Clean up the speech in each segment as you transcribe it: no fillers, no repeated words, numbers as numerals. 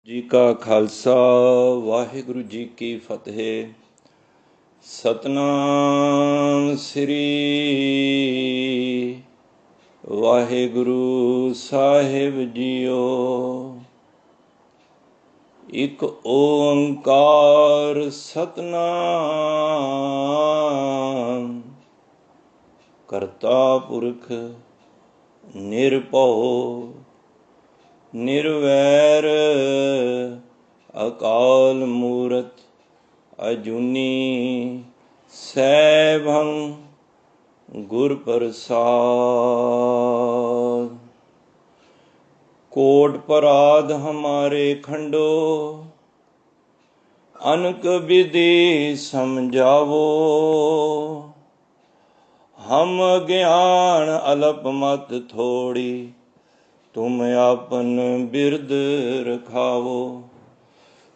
ਜੀ ਕਾ ਖਾਲਸਾ ਵਾਹਿਗੁਰੂ ਜੀ ਕੀ ਫਤਿਹ। ਸਤਨਾਮ ਸ੍ਰੀ ਵਾਹਿਗੁਰੂ ਸਾਹਿਬ ਜੀਓ। ਇੱਕ ਓੰਕਾਰ ਸਤਨਾਮ ਕਰਤਾ ਪੁਰਖ ਨਿਰਭਉ ਨਿਰਵੈਰ ਅਕਾਲ ਮੂਰਤ ਅਜੂਨੀ ਸੈਭੰ ਗੁਰ ਪ੍ਰਸਾਦ। कोट पराध हमारे खंडो अनक विधि समझावो। हम ज्ञान अलप मत थोड़ी तुम आपन बिरद रखावो।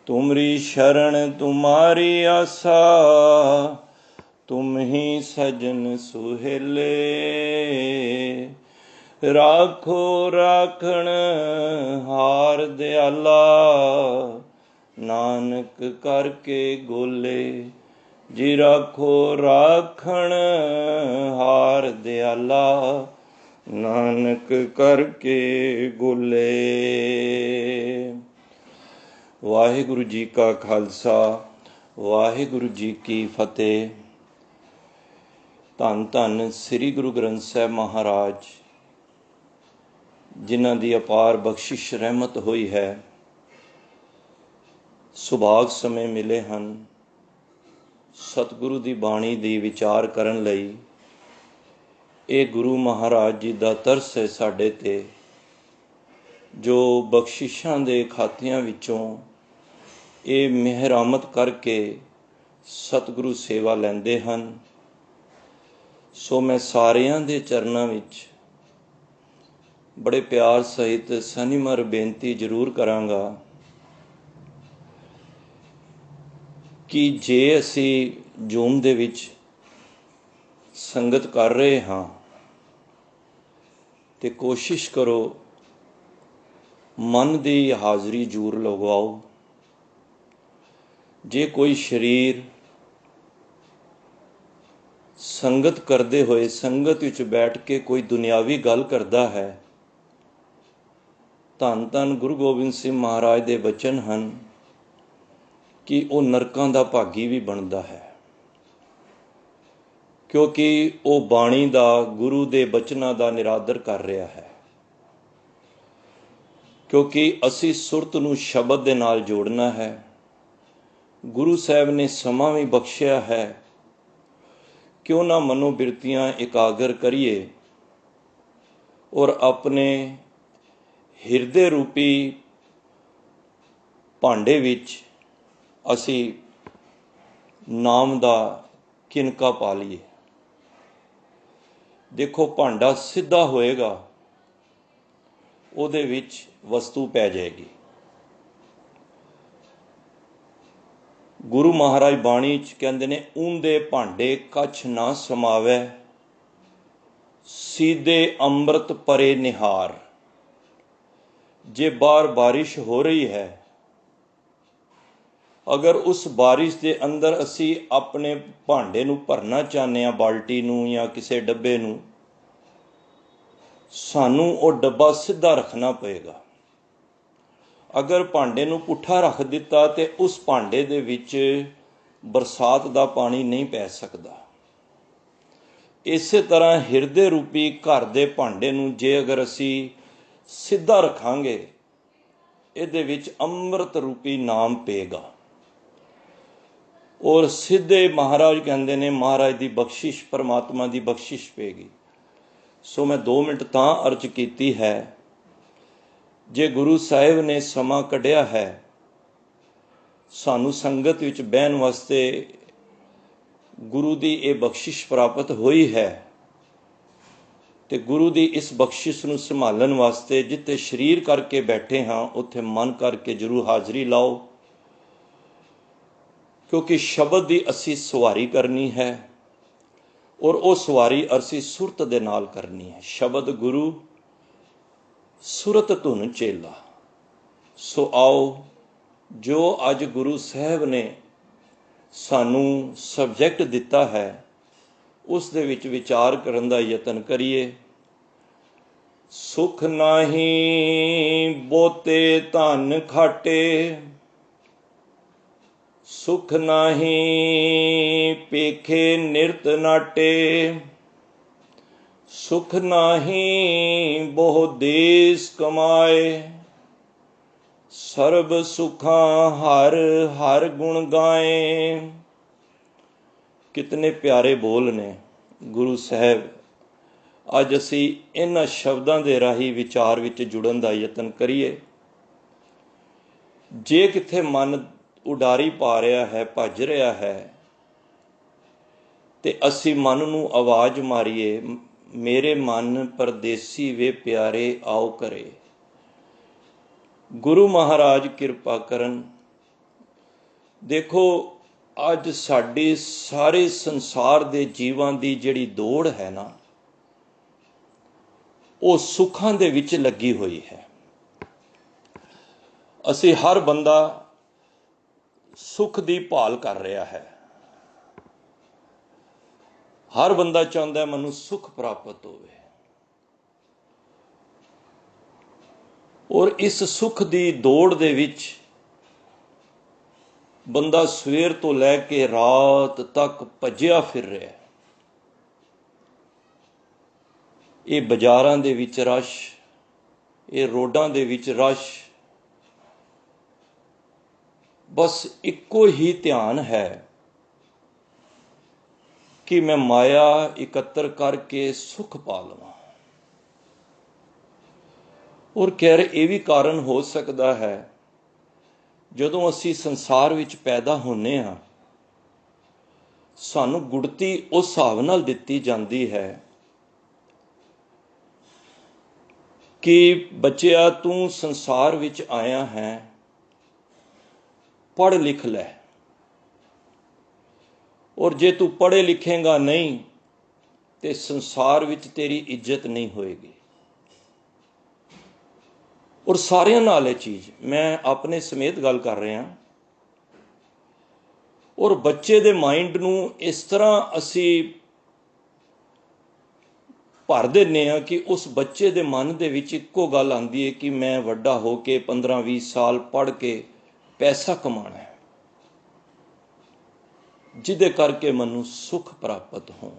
तुमरी शरण तुम्हारी आसा तुम ही सजन सुहेले। राखो राखण हार दयाला नानक करके गोले। जी राखो राखण हार दयाला नानक करके गोले। वाहिगुरु जी का खालसा वाहिगुरु जी की फतेह। धन धन श्री गुरु ग्रंथ साहिब महाराज जिन्हां दी अपार बख्शिश रहमत होई है, सुभाग समय मिले हैं सतगुरु दी बाणी दी विचार करन लई। ये गुरु महाराज जी दा तरस है साडे ते, जो बख्शिशां दे खातियां विचों ये मेहरामत करके सतगुरु सेवा लैंदे हन। सो मैं सारियां दे चरनां विच बड़े प्यार सहित सनिमर बेनती जरूर करांगा कि जे असी जूम दे विच संगत कर रहे हाँ ते कोशिश करो मन दी हाज़री जरूर लगवाओ। जे कोई शरीर संगत करते हुए संगत विच बैठ के कोई दुनियावी गल करता है, धन धन गुरु गोबिंद सिंह महाराज दे बचन हैं कि वो नरकां दा भागी भी बनता है, क्योंकि वो बाणी दा गुरु दे बचनां दा निरादर कर रहा है। क्योंकि असी सुरत नूं शब्द दे नाल जोड़ना है। गुरु साहब ने समा भी बख्शिया है, क्यों ना मनोबिरतियां एकागर करिए और अपने हिरदे रूपी भांडे विच असी नाम दा किनका पा लीए। देखो भांडा सीधा होएगा, उहदे विच वस्तु पै जाएगी। गुरु महाराज बाणी च कहंदे ने ऊंदे भांडे कछ ना समावै सीधे अमृत परे निहार। जे बाहर बारिश हो रही है, अगर उस बारिश के अंदर असी अपने भांडे नूं भरना चाहते हैं, बाल्टी नूं या किसी डब्बे नूं, सानू वो डब्बा सीधा रखना पेगा। अगर भांडे नूं पुट्ठा रख दिता तो उस भांडे दे विच बरसात दा पानी नहीं पै सकदा। इस तरह हिरदे रूपी घर दे भांडे नूं जे अगर असी सीधा रखांगे, इहदे विच अमृत रूपी नाम पेगा। और सीधे महाराज कहंदे ने महाराज दी बख्शिश परमात्मा दी बख्शिश पेगी। सो मैं 2 मिनट तां अर्ज कीती है, जे गुरु साहिब ने समा कढ़िया है सानू संगत विच बहन वास्ते, गुरु दी ये बख्शिश प्राप्त हुई है, ते गुरु दी इस बख्शिश नूं संभालण वास्ते जिथे शरीर करके बैठे हाँ उत्थे मन करके जरूर हाज़री लाओ। क्योंकि शब्द की असी सवारी करनी है और वो सवारी असी सुरत दे नाल करनी है। शब्द गुरु सुरत धुन चेला। सो आओ जो अज गुरु साहब ने सानू सबजैक्ट दिता है उस दे विच विचार करन दा यतन करिए। सुख नाही बोते धन खाटे, सुख नाही पेखे निरत नाटे, सुख नाही बहु देश कमाए, सर्ब सुखा हर हर गुण गाए। कितने प्यारे बोल ने गुरु साहब। अज असी इन्हां शब्दां दे राही विचार विच जुड़न दा यतन करिए। जे किथे मन उडारी पा रहा है, भज रहा है, ते असी मन नूं आवाज़ मारीए, मेरे मन परदेसी वे प्यारे आओ करे। गुरु महाराज किरपा करन। देखो अज साडे सारे संसार दे जीवां दी जिहड़ी दौड़ है ना, वो सुखां दे विच लगी हुई है। असी हर बंदा सुख दी भाल कर रहा है। हर बंदा चाहता है मैनूं सुख प्राप्त होवे, और इस सुख दी दौड़ दे विच बंदा सवेर तो लैके रात तक भज्जिया फिर रहा है। ये बाजारां दे विच रश, ये रोडां दे विच रश, बस इक्को ही ध्यान है कि मैं माया इकत्तर करके सुख पा लवां। और खैर ये भी कारण हो सकता है, जदों असी संसार विच पैदा होने हाँ, सानू गुड़ती उस हिसाब नाल दिती जाती है कि बच्चिया तू संसार विच आया है, पढ़ लिख लै, और जे तू पढ़े लिखेगा नहीं तो संसार विच तेरी इज्जत नहीं होएगी। और सारियां नाल चीज़ मैं अपने समेत गल कर रहा। और बच्चे दे माइंड नूं इस तरह असी भर देने कि उस बच्चे दे मन दे विच इक्को गल आंदी है कि मैं वड्डा हो के 15-20 साल पढ़ के पैसा कमाना है, जिदे करके मैनूं सुख प्राप्त हो।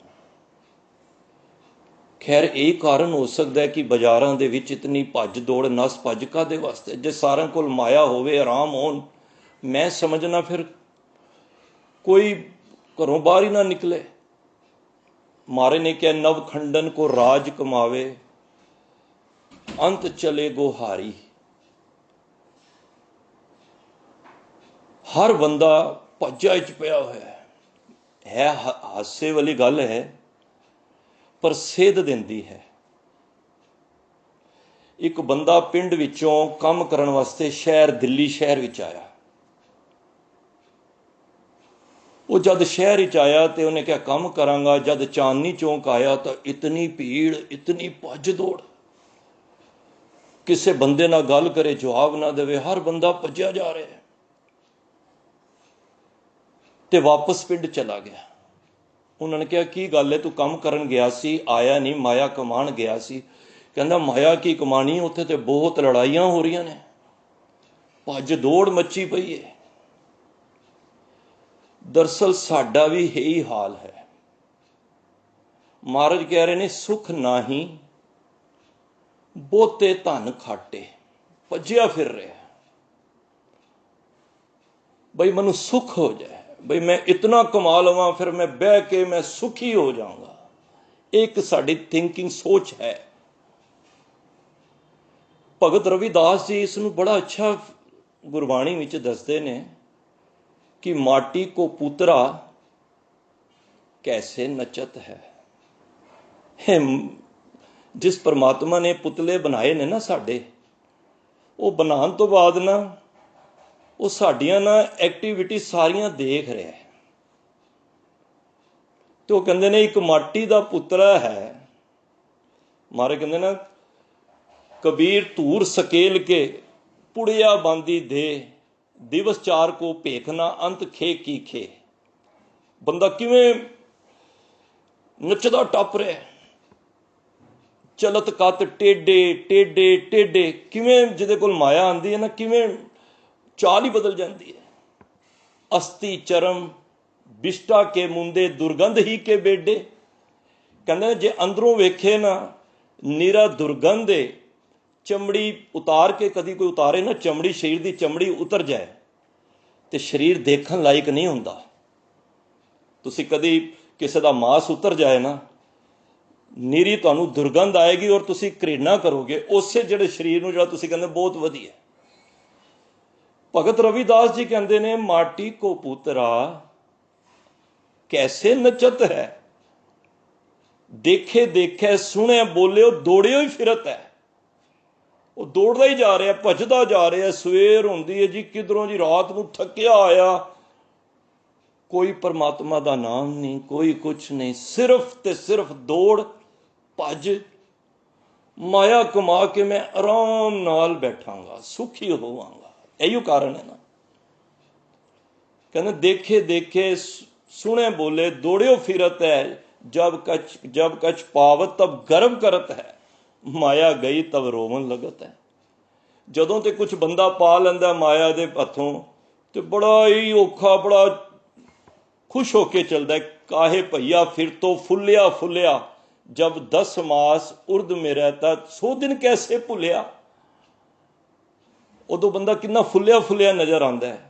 खैर यही कारण हो सकता है कि बाजारां दे विच इतनी भज दौड़ नस भज कादे वास्ते। जे सारिਆਂ कोल माया होवे, आराम होण, मैं समझना फिर कोई घरों बाहर ही ना निकले। मारे ने क्या नवखंडन को राज कमावे, अंत चले गोहारी। हर बंदा भज्जा च पिया होया है। हासे वाली गल है, पर सेध दिंदी है। एक बंदा पिंड विचों काम करन वास्ते शहर दिल्ली शहर विच आया। वो जद शहर विच आया तो उन्हें क्या काम करांगा, जद चांदनी चौक आया तो इतनी भीड़, इतनी भज दौड़, किसी बंदे नाल गल करे जवाब ना देवे, हर बंदा भज्या जा रहा है। ते वापस पिंड चला गया। उन्होंने कहा की गल है, तू काम करन गया सी, आया नहीं, माया कमान गया सी। कहंदा माया की कमानी, उत्थे ते बहुत लड़ाइयां हो रही ने, भज दौड़ मची पई है। दरअसल साडा भी यही हाल है। महाराज कह रहे ने सुख नाही बहुते धन खाटे, भज्जिया फिर रहा बई मैनू सुख हो जाए, बई मैं इतना कमा लवां फिर मैं बह के मैं सुखी हो जाऊंगा। एक साड़ी थिंकिंग सोच है। भगत रविदास जी इसनूं बड़ा अच्छा गुरबाणी विच दसदे ने कि माटी को पुतरा कैसे नचत है। जिस परमात्मा ने पुतले बनाए ने ना साडे, वो बनाने तो बाद ना वो साडियां ना एक्टिविटी सारियां देख रहा है। तो कहंदे ने एक माटी दा पुतरा है। मारे कहंदे ना कबीर धूर सकेल के पुड़िया बांदी दे, दिवस चार को भेखना अंत खे की खे। बंदा किवें नचदा टप रहा, चलत कत टेढ़े टेढ़े टेढ़े, किवें जिहदे कोल माया आंदी है ना, किवें चाल ही बदल जाती है। अस्थि चरम बिष्टा के मुंदे दुर्गंध ही के बेडे। कहते जे अंदरों वेखे ना नीरा दुर्गंध है, चमड़ी उतार के कदी कोई उतारे ना चमड़ी, शरीर की चमड़ी उतर जाए तो शरीर देखण लायक नहीं हुंदा। तुसी कदी किसी का मांस उतर जाए ना, नीरी तुहानू दुर्गंध आएगी और तुसी घृणा करोगे उसे जिहड़े शरीर नूं, जिहड़ा तुसी कहंदे बहुत वधिया। भगत रविदास जी कहते ने, माटी को पुतरा कैसे नचत है, देखे देखे सुने बोले दौड़ियो ही फिरत है। वो दौड़दा ही जा रहा, भजदा जा रहा। सवेर होंदी है जी किधरों जी, रात नूं थकिया आया, कोई परमात्मा का नाम नहीं, कोई कुछ नहीं, सिर्फ ते सिर्फ दौड़ भज। माया कमा के मैं आराम नाल बैठांगा, सुखी होवांगा। यही कारण है ना। कहते देखे देखे सुने बोले दौड़ियो फिरत है, जब कछ पावत तब गर्व करत है, माया गई तब रोवन लगत है। जदों ते कुछ बंदा पा लैंदा माया दे हथों तो बड़ा ही औखा, बड़ा खुश होके चलता है। काहे भैया फिर तो फुलिया फुलिया, जब 10 मास उर्द में रहता 100 दिन कैसे भुलिया। उदों बंदा कितना फुलिया फुलिया नजर आता है,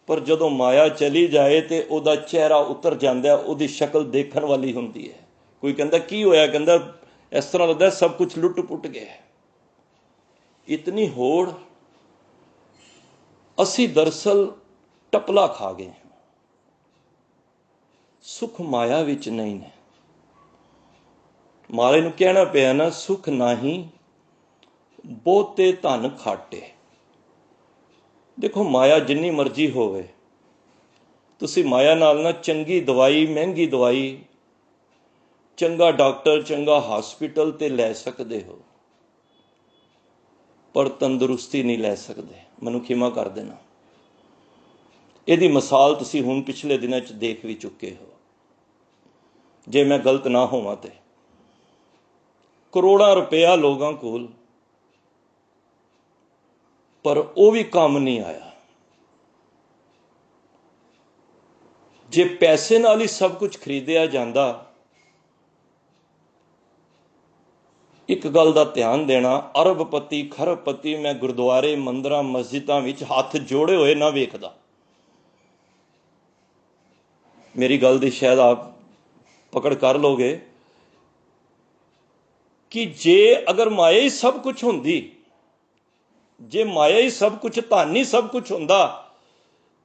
पर जदों माया चली जाए तो उहदा चेहरा उतर जाता है, उहदी शक्ल देखण वाली हुंदी है। कोई कहता की होया, कहता इस तरह लगता सब कुछ लुट पुट गया। इतनी होड़, असी दरअसल टपला खा गए। सुख माया विच नहीं ने। महाराज नूं कहना पिया ना, सुख नाही बहुते धन खाटे। देखो माया जिन्नी मर्जी होवे, तुसी माया नाल ना चंगी दवाई, महंगी दवाई, चंगा डॉक्टर, चंगा हॉस्पिटल ते लै सकते हो, पर तंदुरुस्ती नहीं लै सकते। मैनूं खिमा कर देना। इहदी मिसाल तुसी हुण पिछले दिनां च देख भी चुके हो। जे मैं गलत ना होवां ते करोड़ां रुपया लोगों कोल, पर वो भी काम नहीं आया। जे पैसे नाल ही सब कुछ खरीदिया जांदा, एक गल का ध्यान देना, अरबपति खरबपति मैं गुरुद्वारे मंदिरां मस्जिदां विच हथ जोड़े हुए ना वेखदा। मेरी गल दी शायद आप पकड़ कर लोगे कि जे अगर माया ही सब कुछ होंदी, जे माया ही सब कुछ, धन ही सब कुछ होंदा,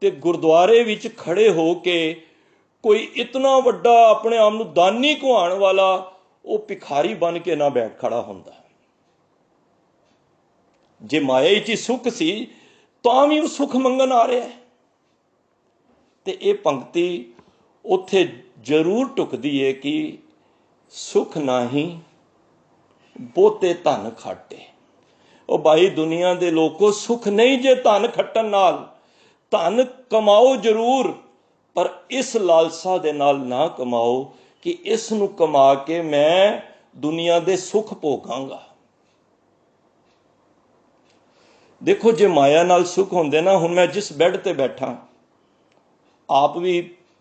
ते गुरुद्वारे विच खड़े हो के कोई इतना वड्डा अपने आप नूं दानी कहवाण वाला वो भिखारी बन के ना बैठ खड़ा होंदा। जे माया ही सुख सी तां भी वो सुख मंगन आ रहा है। ते ये पंक्ति उत्थे जरूर टुकदी है कि सुख नाही बहुते धन खाटे। ओ भाई दुनिया दे लोगों, सुख नहीं जे धन खट्टन नाल। धन कमाओ जरूर, पर इस लालसा दे नाल ना कमाओ कि इस नूं कमा के मैं दुनिया दे सुख भोगांगा। देखो जे माया नाल सुख होंदे ना, हुण मैं जिस बैड ते बैठा, आप भी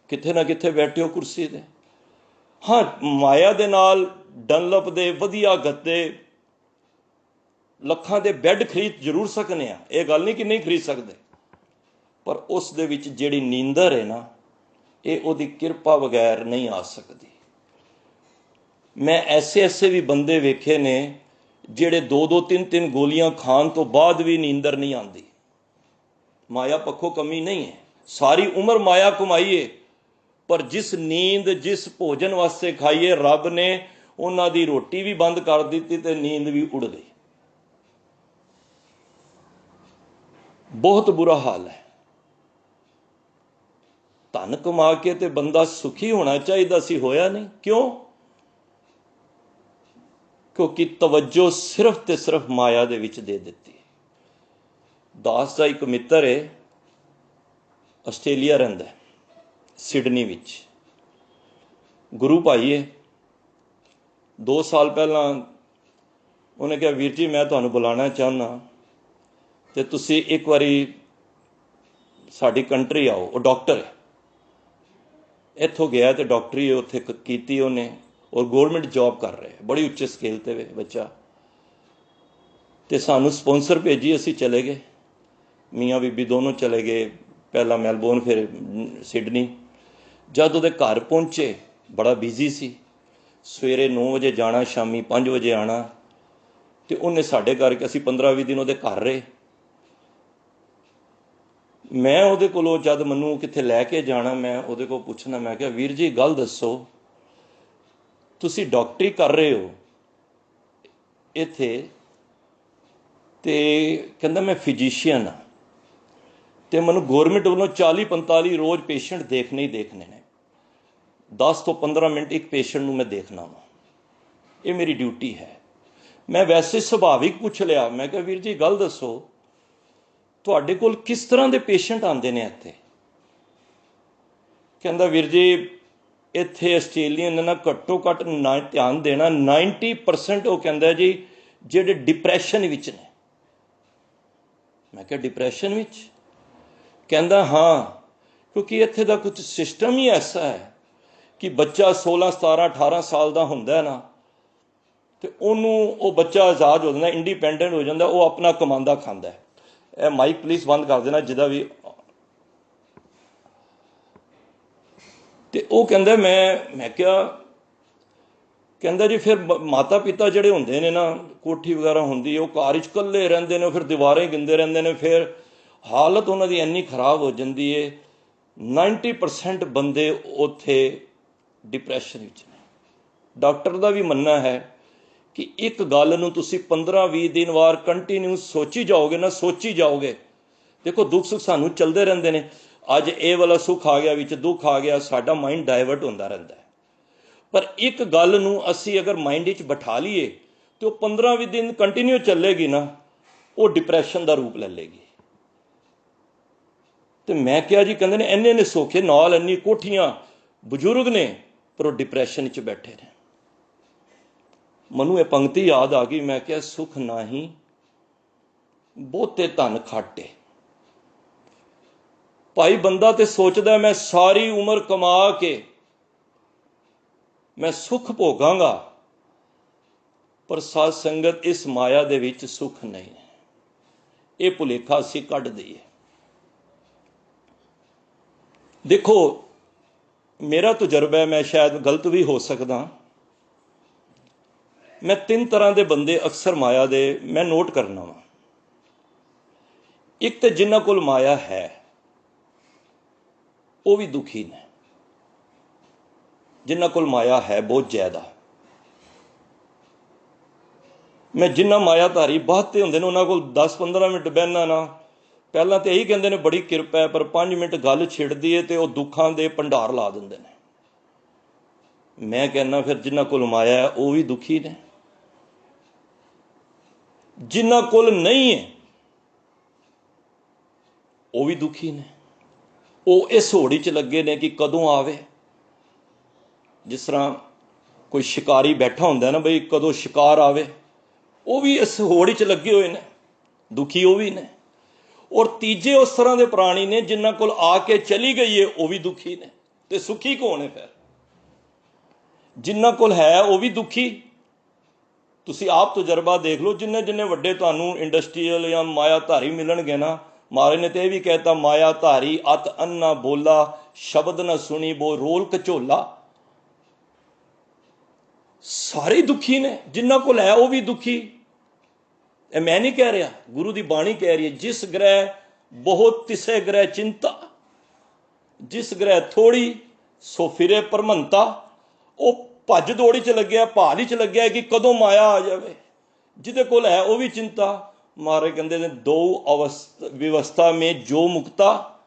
किथे ना किथे बैठे हो कुर्सी ते। हाँ, माया दे नाल डनलप दे वधिया गद्दे, ਲੱਖਾਂ ਦੇ ਬੈੱਡ खरीद जरूर सकने आ, ये गल नहीं कि नहीं खरीद सकते, पर उस दे विच जिहड़ी नींदर है ना, ये उहदी किरपा बगैर नहीं आ सकती। मैं ऐसे भी बंदे वेखे ने जिहड़े 2-2 3-3 गोलियां खाण तो बाद भी नींदर नहीं आती। माया पक्षों कमी नहीं है, सारी उम्र माया कमाईए, पर जिस नींद जिस भोजन वास्ते खाईए, रब ने उन्हां दी रोटी भी बंद कर दी ते नींद भी उड़ गई। बहुत बुरा हाल है। धन कमा के ते बंदा सुखी होना चाहिए सी, होया नहीं। क्यों? क्योंकि तवज्जो सिर्फ ते सिर्फ माया दे विच दे दित्ती। दास दा एक मित्र है, ਆਸਟ੍ਰੇਲੀਆ ਰਹਿੰਦਾ, ਸਿਡਨੀ ਵਿੱਚ। ਗੁਰੂ ਭਾਈ ਹੈ। 2 ਸਾਲ ਪਹਿਲਾਂ ਉਹਨੇ ਕਿਹਾ, ਵੀਰ ਜੀ ਮੈਂ ਤੁਹਾਨੂੰ ਬੁਲਾਉਣਾ ਚਾਹੁੰਦਾ ਤੇ ਤੁਸੀਂ ਇੱਕ ਵਾਰੀ ਸਾਡੀ ਕੰਟਰੀ ਆਓ। ਉਹ ਡਾਕਟਰ ਹੈ, ਇੱਥੋਂ ਗਿਆ ਤੇ ਡਾਕਟਰੀ ਉੱਥੇ ਕੀਤੀ ਉਹਨੇ, ਔਰ ਗੌਰਮੈਂਟ ਜੌਬ ਕਰ ਰਿਹਾ, ਬੜੀ ਉੱਚੇ ਸਕੇਲ 'ਤੇ ਬੱਚਾ। ਤੇ ਸਾਨੂੰ ਸਪੋਂਸਰ ਭੇਜੀ, ਅਸੀਂ ਚਲੇ ਗਏ, ਮੀਆਂ ਬੀਬੀ ਦੋਨੋਂ ਚਲੇ ਗਏ, ਪਹਿਲਾਂ ਮੈਲਬੌਰਨ ਫਿਰ ਸਿਡਨੀ। ਜਦ ਉਹਦੇ ਘਰ ਪਹੁੰਚੇ, ਬੜਾ ਬਿਜ਼ੀ ਸੀ, ਸਵੇਰੇ 9 ਵਜੇ ਜਾਣਾ, ਸ਼ਾਮੀ 5 ਵਜੇ ਆਉਣਾ। ਤੇ ਉਹਨੇ ਸਾਡੇ ਕਰਕੇ, ਅਸੀਂ 15-20 ਦਿਨ ਉਹਦੇ ਘਰ ਰਹੇ। ਮੈਂ ਉਹਦੇ ਕੋਲੋਂ ਜਦ ਮੈਨੂੰ ਕਿੱਥੇ ਲੈ ਕੇ ਜਾਣਾ, ਮੈਂ ਉਹਦੇ ਕੋਲ ਪੁੱਛਣਾ, ਮੈਂ ਕਿਹਾ ਵੀਰ ਜੀ ਗੱਲ ਦੱਸੋ, ਤੁਸੀਂ ਡਾਕਟਰੀ ਕਰ ਰਹੇ ਹੋ ਇੱਥੇ? ਤੇ ਕਹਿੰਦਾ ਮੈਂ ਫਿਜ਼ੀਸ਼ੀਅਨ ਹਾਂ ਤੇ ਮੈਨੂੰ ਗੌਰਮੈਂਟ ਵੱਲੋਂ 40-45 ਰੋਜ਼ ਪੇਸ਼ੈਂਟ ਦੇਖਣੇ ਹੀ ਦੇਖਣੇ ਨੇ, 10 ਤੋਂ 15 ਮਿੰਟ ਇੱਕ ਪੇਸ਼ੈਂਟ ਨੂੰ ਮੈਂ ਦੇਖਣਾ ਵਾ, ਇਹ ਮੇਰੀ ਡਿਊਟੀ ਹੈ। ਮੈਂ ਵੈਸੇ ਸੁਭਾਵਿਕ ਪੁੱਛ ਲਿਆ, ਮੈਂ ਕਿਹਾ ਵੀਰ ਜੀ ਗੱਲ ਦੱਸੋ, ਤੁਹਾਡੇ ਕੋਲ ਕਿਸ ਤਰ੍ਹਾਂ ਦੇ ਪੇਸ਼ੈਂਟ ਆਉਂਦੇ ਨੇ ਇੱਥੇ? ਕਹਿੰਦਾ ਵੀਰ ਜੀ ਇੱਥੇ ਆਸਟ੍ਰੇਲੀਅਨ ਨੇ ਨਾ ਘੱਟੋ ਘੱਟ ਧਿਆਨ ਦੇਣਾ 90% ਉਹ ਕਹਿੰਦਾ ਜੀ ਜਿਹੜੇ ਡਿਪਰੈਸ਼ਨ ਵਿੱਚ ਨੇ। ਮੈਂ ਕਿਹਾ ਡਿਪਰੈਸ਼ਨ ਵਿੱਚ? ਕਹਿੰਦਾ ਹਾਂ, ਕਿਉਂਕਿ ਇੱਥੇ ਦਾ ਕੁਝ ਸਿਸਟਮ ਹੀ ਐਸਾ ਹੈ ਕਿ ਬੱਚਾ 16, 17, 18 ਸਾਲ ਦਾ ਹੁੰਦਾ ਨਾ, ਤੇ ਉਹਨੂੰ ਉਹ ਬੱਚਾ ਆਜ਼ਾਦ ਹੋ ਜਾਂਦਾ, ਇੰਡੀਪੈਂਡੈਂਟ ਹੋ ਜਾਂਦਾ, ਉਹ ਆਪਣਾ ਕਮਾਉਂਦਾ ਖਾਂਦਾ। ਇਹ ਮਾਈਕ ਪਲੀਜ਼ ਬੰਦ ਕਰ ਦੇਣਾ ਜਿਹਦਾ ਵੀ। ਤੇ ਉਹ ਕਹਿੰਦਾ ਮੈਂ ਕਿਹਾ, ਕਹਿੰਦਾ ਜੀ ਫਿਰ ਮਾਤਾ ਪਿਤਾ ਜਿਹੜੇ ਹੁੰਦੇ ਨੇ ਨਾ, ਕੋਠੀ ਵਗੈਰਾ ਹੁੰਦੀ, ਉਹ ਘਰ 'ਚ ਇਕੱਲੇ ਰਹਿੰਦੇ ਨੇ, ਫਿਰ ਦੀਵਾਰਾਂ ਹੀ ਗਿਣਦੇ ਰਹਿੰਦੇ ਨੇ, ਫਿਰ ਹਾਲਤ ਉਹਨਾਂ ਦੀ ਇੰਨੀ ਖਰਾਬ ਹੋ ਜਾਂਦੀ ਹੈ। 90% ਬੰਦੇ ਉੱਥੇ ਡਿਪਰੈਸ਼ਨ ਵਿੱਚ ਨੇ। ਡਾਕਟਰ ਦਾ ਵੀ ਮੰਨਣਾ ਹੈ ਕਿ ਇੱਕ ਗੱਲ ਨੂੰ ਤੁਸੀਂ 15-20 ਦਿਨ ਵਾਰ ਕੰਟੀਨਿਊ ਸੋਚੀ ਜਾਓਗੇ ਨਾ, ਸੋਚੀ ਜਾਓਗੇ। ਦੇਖੋ ਦੁੱਖ ਸੁੱਖ ਸਾਨੂੰ ਚੱਲਦੇ ਰਹਿੰਦੇ ਨੇ, ਅੱਜ ਇਹ ਵਾਲਾ ਸੁੱਖ ਆ ਗਿਆ, ਵਿੱਚ ਦੁੱਖ ਆ ਗਿਆ, ਸਾਡਾ ਮਾਈਂਡ ਡਾਇਵਰਟ ਹੁੰਦਾ ਰਹਿੰਦਾ ਹੈ। ਪਰ ਇੱਕ ਗੱਲ ਨੂੰ ਅਸੀਂ ਅਗਰ ਮਾਈਂਡ ਵਿੱਚ ਬਿਠਾ ਲਈਏ ਤੇ ਉਹ 15-20 ਦਿਨ ਕੰਟੀਨਿਊ ਚੱਲੇਗੀ ਨਾ, ਉਹ ਡਿਪਰੈਸ਼ਨ ਦਾ ਰੂਪ ਲੈ ਲੇਗੀ। ਤੇ ਮੈਂ ਕਿਹਾ ਜੀ, ਕਹਿੰਦੇ ਨੇ ਇੰਨੇ ਸੌਖੇ ਨਾਲ, ਇੰਨੀ ਕੋਠੀਆਂ, ਬਜ਼ੁਰਗ ਨੇ, ਪਰ ਉਹ ਡਿਪਰੈਸ਼ਨ 'ਚ ਬੈਠੇ ਨੇ। ਮੈਨੂੰ ਇਹ ਪੰਕਤੀ ਯਾਦ ਆ ਗਈ, ਮੈਂ ਕਿਹਾ ਸੁਖ ਨਾਹੀਂ ਬਹੁਤੇ ਧਨ ਖਾਟੇ। ਭਾਈ ਬੰਦਾ ਤੇ ਸੋਚਦਾ ਮੈਂ ਸਾਰੀ ਉਮਰ ਕਮਾ ਕੇ ਮੈਂ ਸੁੱਖ ਭੋਗਾਂਗਾ, ਪਰ ਸਾਧ ਸੰਗਤ ਇਸ ਮਾਇਆ ਦੇ ਵਿੱਚ ਸੁੱਖ ਨਹੀਂ ਹੈ। ਇਹ ਭੁਲੇਖਾ ਅਸੀਂ ਕੱਢ ਦਈਏ। ਦੇਖੋ ਮੇਰਾ ਤਜਰਬਾ ਹੈ, ਮੈਂ ਸ਼ਾਇਦ ਗਲਤ ਵੀ ਹੋ ਸਕਦਾ, ਮੈਂ 3 ਤਰ੍ਹਾਂ ਦੇ ਬੰਦੇ ਅਕਸਰ ਮਾਇਆ ਦੇ ਮੈਂ ਨੋਟ ਕਰਨਾ ਵਾ। ਇੱਕ ਤੇ ਜਿਨ੍ਹਾਂ ਕੋਲ ਮਾਇਆ ਹੈ ਉਹ ਵੀ ਦੁਖੀ ਨੇ, ਜਿਨ੍ਹਾਂ ਕੋਲ ਮਾਇਆ ਹੈ ਬਹੁਤ ਜ਼ਿਆਦਾ। ਮੈਂ ਜਿੰਨਾ ਮਾਇਆਧਾਰੀ ਬਾਹਤੇ ਹੁੰਦੇ ਨੇ ਉਹਨਾਂ ਕੋਲ 10-15 ਮਿੰਟ ਬਹਿਣਾ ਨਾ, ਪਹਿਲਾਂ ਤਾਂ ਇਹੀ ਕਹਿੰਦੇ ਨੇ ਬੜੀ ਕਿਰਪਾ ਹੈ, ਪਰ 5 ਮਿੰਟ ਗੱਲ ਛਿੜਦੀ ਹੈ ਤੇ ਉਹ ਦੁੱਖਾਂ ਦੇ ਭੰਡਾਰ ਲਾ ਦਿੰਦੇ ਨੇ। ਮੈਂ ਕਹਿੰਦਾ ਫਿਰ ਜਿਨ੍ਹਾਂ ਕੋਲ ਮਾਇਆ ਹੈ ਉਹ ਵੀ ਦੁਖੀ ਨੇ। ਜਿਨ੍ਹਾਂ ਕੋਲ ਨਹੀਂ ਹੈ ਉਹ ਵੀ ਦੁਖੀ ਨੇ। ਉਹ ਇਸ ਹੋੜੀ 'ਚ ਲੱਗੇ ਨੇ ਕਿ ਕਦੋਂ ਆਵੇ। ਜਿਸ ਤਰ੍ਹਾਂ ਕੋਈ ਸ਼ਿਕਾਰੀ ਬੈਠਾ ਹੁੰਦਾ ਨਾ, ਬਈ ਕਦੋਂ ਸ਼ਿਕਾਰ ਆਵੇ, ਉਹ ਵੀ ਇਸ ਹੋੜੀ 'ਚ ਲੱਗੇ ਹੋਏ ਨੇ, ਦੁਖੀ ਉਹ ਵੀ ਨੇ। ਔਰ ਤੀਜੇ ਉਸ ਤਰ੍ਹਾਂ ਦੇ ਪ੍ਰਾਣੀ ਨੇ ਜਿਨ੍ਹਾਂ ਕੋਲ ਆ ਕੇ ਚਲੀ ਗਈ ਹੈ ਉਹ ਵੀ ਦੁਖੀ ਨੇ। ਤੇ ਸੁਖੀ ਕੌਣ ਹੈ ਫਿਰ? ਜਿਨ੍ਹਾਂ ਕੋਲ ਹੈ ਉਹ ਵੀ ਦੁਖੀ। ਤੁਸੀਂ ਆਪ ਤਜਰਬਾ ਦੇਖ ਲਓ, ਜਿੰਨੇ ਵੱਡੇ ਤੁਹਾਨੂੰ ਇੰਡਸਟਰੀਅਲ ਜਾਂ ਮਾਇਆਧਾਰੀ ਮਿਲਣਗੇ ਨਾ, ਮਹਾਰਾਜ ਨੇ ਤੇ ਇਹ ਵੀ ਕਹਿਤਾ, ਮਾਇਆਧਾਰੀ ਅਤ ਅੰਨਾ ਬੋਲਾ, ਸ਼ਬਦ ਨਾ ਸੁਣੀ ਬੋ ਰੋਲ ਕਚੋਲਾ। ਸਾਰੇ ਦੁਖੀ ਨੇ, ਜਿਨ੍ਹਾਂ ਕੋਲ ਹੈ ਉਹ ਵੀ ਦੁਖੀ। ਇਹ ਮੈਂ ਨਹੀਂ ਕਹਿ ਰਿਹਾ, ਗੁਰੂ ਦੀ ਬਾਣੀ ਕਹਿ ਰਹੀ ਹੈ, ਜਿਸ ਗ੍ਰਹਿ ਬਹੁਤ ਤਿਸੇ ਗ੍ਰਹਿ ਚਿੰਤਾ, ਜਿਸ ਗ੍ਰਹਿ ਥੋੜੀ ਸੋ ਫਿਰੇ ਪਰਮੰਤਾ। ਉਹ ਭੱਜ ਦੌੜੀ 'ਚ ਲੱਗਿਆ, ਭਾਲ 'ਚ ਲੱਗਿਆ ਕਿ ਕਦੋਂ ਮਾਇਆ ਆ ਜਾਵੇ। ਜਿਹਦੇ ਕੋਲ ਹੈ ਉਹ ਵੀ ਚਿੰਤਾ। ਮਹਾਰਾਜ ਕਹਿੰਦੇ ਨੇ, ਦੋ ਵਿਵਸਥਾ ਮੇ ਜੋ ਮੁਕਤਾ